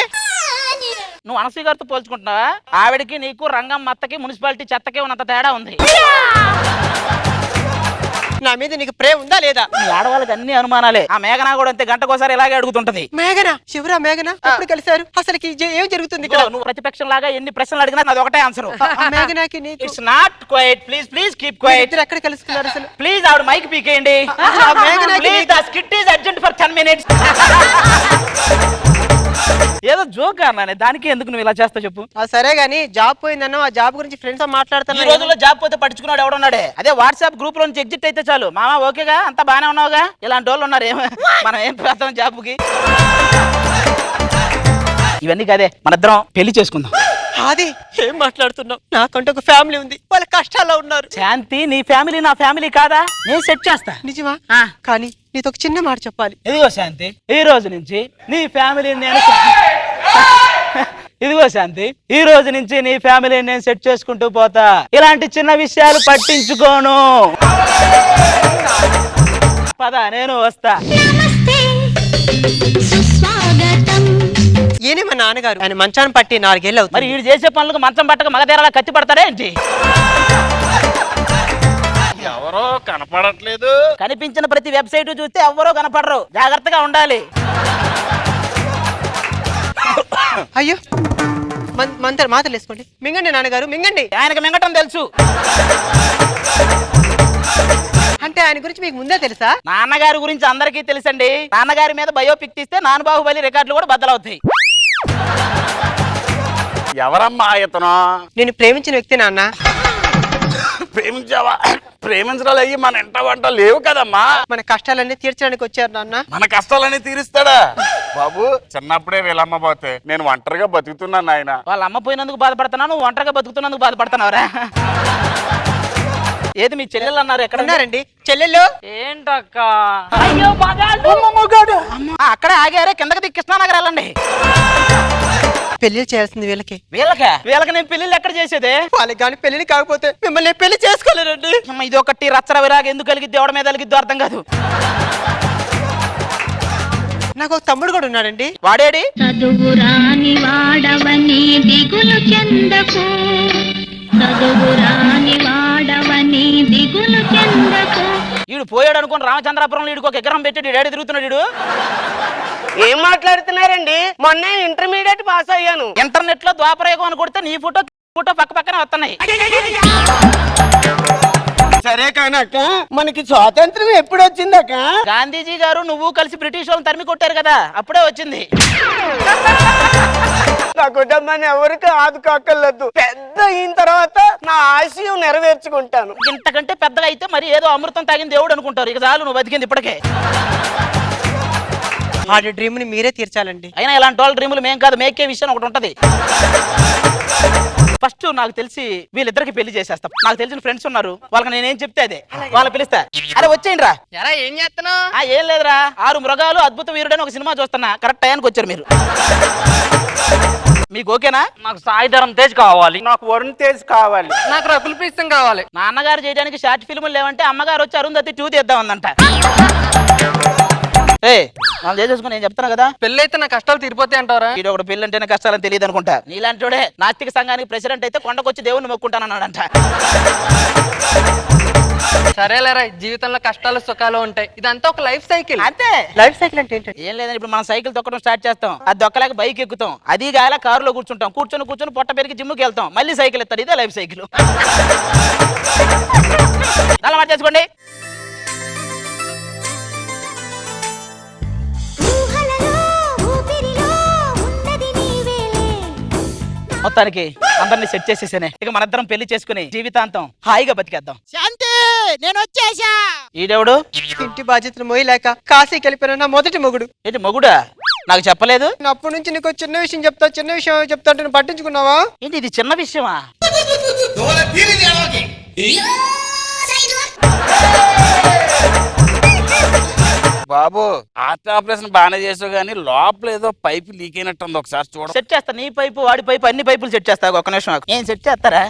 నువ్వు అనసూయ గారితో పోల్చుకుంటున్నావా? ఆవిడకి నీకు రంగం మత్తకి మున్సిపాలిటీ చెత్తకి ఉన్నంత తేడా ఉంది. నా మీద నీకు ప్రేమ ఉందా లేదా? ఈ ఆడవాళ్ళకి అన్ని అనుమానాలే. ఆ మేఘనా కూడా అంతే, గంటకోసారి ఇలాగే అడుగుతుంటది. మేఘనా? శివరా మేఘనా? ఎప్పుడు కలిశారు? అసలు ఏం జరుగుతుంది ఇక్కడ? నువ్వు ప్రతిపక్షం లాగా ఎన్ని ప్రశ్నలు అడిగినా అది ఒకటే ఆన్సర్. మేఘనాకి నీకు it's not quiet. Please keep quiet. ఎక్కడ కలుసుకున్నారు అసలు? ప్లీజ్ ఆవిడ మైక్ పీకేయండి. Please the skit is urgent for 10 minutes. ఏదో జోక్ అన్నానే, దానికి ఎందుకు నువ్వు ఇలా చేస్తావు చెప్పు? సరే గానీ జాబ్ పోయిందన్న, ఆ జాబ్ గురించి ఫ్రెండ్స్ తో ఈ మాట్లాడుతున్నా. రోజుల్లో జాబ్ పోతే పట్టించుకున్నాడు ఎవడున్నాడే? అదే వాట్సాప్ గ్రూప్ లో నుంచి ఎగ్జిట్ అయితే చాలు. మామ ఓకేగా, అంతా బానే ఉన్నావుగా? ఇలాంటి వాళ్ళు ఉన్నారు. మనం ఏం పెడతాం జాబ్కి? ఇవన్నీ కదే, మనిద్దరం పెళ్లి చేసుకుందాం. అది ఏం మాట్లాడుతున్నావు? నాకంటే ఒక ఫ్యామిలీ ఉంది, వాళ్ళ కష్టాల్లో ఉన్నారు. శాంతి, నీ ఫ్యామిలీ నా ఫ్యామిలీ కాదా? నేను సెట్ చేస్తా. నిజమా? కానీ నీతో ఒక చిన్న మాట చెప్పాలి. ఇదిగో శాంతి, ఈ రోజు నుంచి నీ ఫ్యామిలీ నేను ఇదిగో శాంతి, ఈ రోజు నుంచి నీ ఫ్యామిలీని నేను సెట్ చేసుకుంటూ పోతా. ఇలాంటి చిన్న విషయాలు పట్టించుకోను. పద, నేను వస్తా. ఈయన మా నాన్నగారు. ఆయన మంచాన్ని పట్టి 4 ఏళ్ళు అవుతుంది. మరి వీడు చేసే పనులకు మంచం పట్టక మగధేరాలా కత్తి పడతాడే ఏంటి? ఎవరో కనపడట్లేదు. కనిపించిన ప్రతి వెబ్సైట్ చూస్తే ఎవరో కనపడరు, జాగ్రత్తగా ఉండాలి. అయ్యో, మాటలు వేసుకోండి. మింగండి నాన్నగారు, మింగండి. ఆయనకు మింగటం తెలుసు. అంటే ఆయన గురించి మీకు ముందే తెలుసా? నాన్నగారి గురించి అందరికీ తెలుసండి. నాన్నగారి మీద బయోపిక్ తీస్తే నాన్న బాహుబలి రికార్డులు కూడా బద్దలవుతాయి. ఎవరమ్మా ఇతను? నేను ప్రేమించిన వ్యక్తి నాన్న. ప్రేమించావా? ప్రేమించడాలు అయ్యి మన ఇంట వంట లేవు కదమ్మా. మన కష్టాలన్నీ తీర్చడానికి వచ్చారు నాన్న. మన కష్టాలన్నీ తీరుస్తాడా బాబు? చిన్నప్పుడే వీళ్ళమ్మ పోతే నేను ఒంటరిగా బతుకుతున్నాను ఆయన. వాళ్ళ అమ్మ పోయినందుకు బాధపడుతున్నావు, నువ్వు ఒంటరిగా బతుకుతున్నందుకు బాధపడుతున్నావురా? ఏది మీ చెల్లెలు అన్నారు? ఎక్కడ ఉన్నారండి చెల్లెళ్ళు? ఏంటక్క? అయ్యో అక్కడే ఆగారే, కిందకి దిక్కు కృష్ణానగర్ వెళ్ళండి. పెళ్లి చేయాల్సింది వీళ్ళకి. వీళ్ళకి నేను పెళ్లిళ్ళు ఎక్కడ చేసేదే? వాళ్ళకి కానీ పెళ్లి కాకపోతే మిమ్మల్ని పెళ్లి చేసుకోలేరండి. ఇది ఒకటి రచ్చర విరాగ ఎందుకు కలిగిద్ది, ఎవడ మీద కలిగిద్దో అర్థం కాదు. నాకు ఒక తమ్ముడు కూడా ఉన్నాడండి. వాడేడి? చదువురాని వాడవని దిగులు చెందకు, చదువురాని వాడవని దిగులు చెందకు. వీడు పోయాడు అనుకుని రామచంద్రాపురంలో వీడికి ఒక ఎకరం పెట్టి డాడీ తిరుగుతున్నాడు. వీడు ఏం మాట్లాడుతున్నారండి? మొన్న ఇంటర్మీడియట్ పాస్ అయ్యాను. ఇంటర్నెట్ లో ద్వాపరయుగం అని కొడితే నీ ఫోటో పక్క పక్కనే వస్తున్నాయి. సరే కానక్క, మనకి స్వాతంత్రం ఎప్పుడు వచ్చిందక్క? గాంధీజీ గారు నువ్వు కలిసి బ్రిటిష్ వాళ్ళని తరిమి కొట్టారు కదా, అప్పుడే వచ్చింది. నా కుటుంబాన్ని ఎవరికి ఆదుకోక్కర్లేదు. పెద్ద అయిన తర్వాత నా ఆశయం నెరవేర్చుకుంటాను. ఇంతకంటే పెద్దగా అయితే మరి ఏదో అమృతం తాగిన దేవుడు అనుకుంటారు. ఇక చాలు, నువ్వు బతికింది ఇప్పటికే. ఆ డ్రీమ్ ని మీరే తీర్చాలండి. అయినా ఇలాంటి వాళ్ళ డ్రీములు మేం కాదు, మేకే విషయం ఒకటి ఉంటది. ఫస్ట్ నాకు తెలిసి వీళ్ళిద్దరికి పెళ్లి చేసేస్తాం. నాకు తెలిసిన ఫ్రెండ్స్ ఉన్నారు, వాళ్ళకి నేనేం చెప్తే అదే. వాళ్ళని పిలుస్తా. అరే వచ్చేయండి రా. ఏం చేస్తున్నావు? ఏం లేదురా, 6 మృగాలు అద్భుత వీరుడని ఒక సినిమా చూస్తున్నా. కరెక్ట్ టైంకి వచ్చారు మీరు. మీకు ఓకేనా? నాకు సాయిధరం తేజ్ కావాలి. నాకు వరుణ్ తేజ్ కావాలి. నాకు రకుల్ ప్రీతం కావాలి. నాన్నగారు చేయడానికి షార్ట్ ఫిల్ములు లేవంటే అమ్మగారు వచ్చి అరుంధతి 2 తీద్దాం అందంట. మనం చేసేసుకుని నేను చెప్తాను కదా, పెళ్లి అయితే నా కష్టాలు తీరిపోతాయి అంటారా? ఇది ఒకటి పెళ్లి అంటేనే కష్టాలని తెలియదు అనుకుంటా. నీలాంటి వాడే నాస్తిక సంఘానికి ప్రెసిడెంట్ అయితే కొండకొచ్చి దేవుణ్ణి మొక్కుంటానన్నాడంట. సరేలేరా, జీవితంలో కష్టాలు సుఖాలు ఉంటాయి. ఇదంతా ఒక లైఫ్ సైకిల్. అంతే. లైఫ్ సైకిల్ అంటే ఏంటి? ఏం లేదని ఇప్పుడు మనం సైకిల్ తొక్కడం స్టార్ట్ చేస్తాం, అది దొక్కలేక బైక్ ఎక్కుతాం, అది గాల కారులో కూర్చుంటాం, కూర్చొని పొట్ట పెరిగి జిమ్కి వెళ్తాం, మళ్ళీ సైకిల్ ఎత్తాడు. ఇదే లైఫ్ సైకిల్. అలా మార్చేసుకోండి. మొత్తానికి అందరినీ సెట్ చేసేసానే. ఇక మనిద్దరం పెళ్లి చేసుకుని జీవితాంతం హాయిగా బతికేద్దాం. శాంతి, నేను వచ్చేసా. ఈడెవడు? ఇంటి బాధ్యతలు మోయలేక కాశీకి వెళ్ళిపోయిన నా మొదటి మొగుడు. ఏంటి మొగుడా? నాకు చెప్పలేదు. అప్పటి నుంచి నీకు చిన్న విషయం చెప్తా అంటే పట్టించుకున్నావా? ఏంటి ఇది చిన్న విషయమా? బాబు హార్ట్ ఆపరేషన్ బాగానే చేసావు కానీ లోపల ఏదో పైపు లీక్ అయినట్టుంది ఒకసారి చూడ. సెట్ చేస్తా, నీ పైపు వాడి పైపు అన్ని పైపులు సెట్ చేస్తా. ఒక నిమిషం ఆగు. ఏం సెట్ చేస్తారా?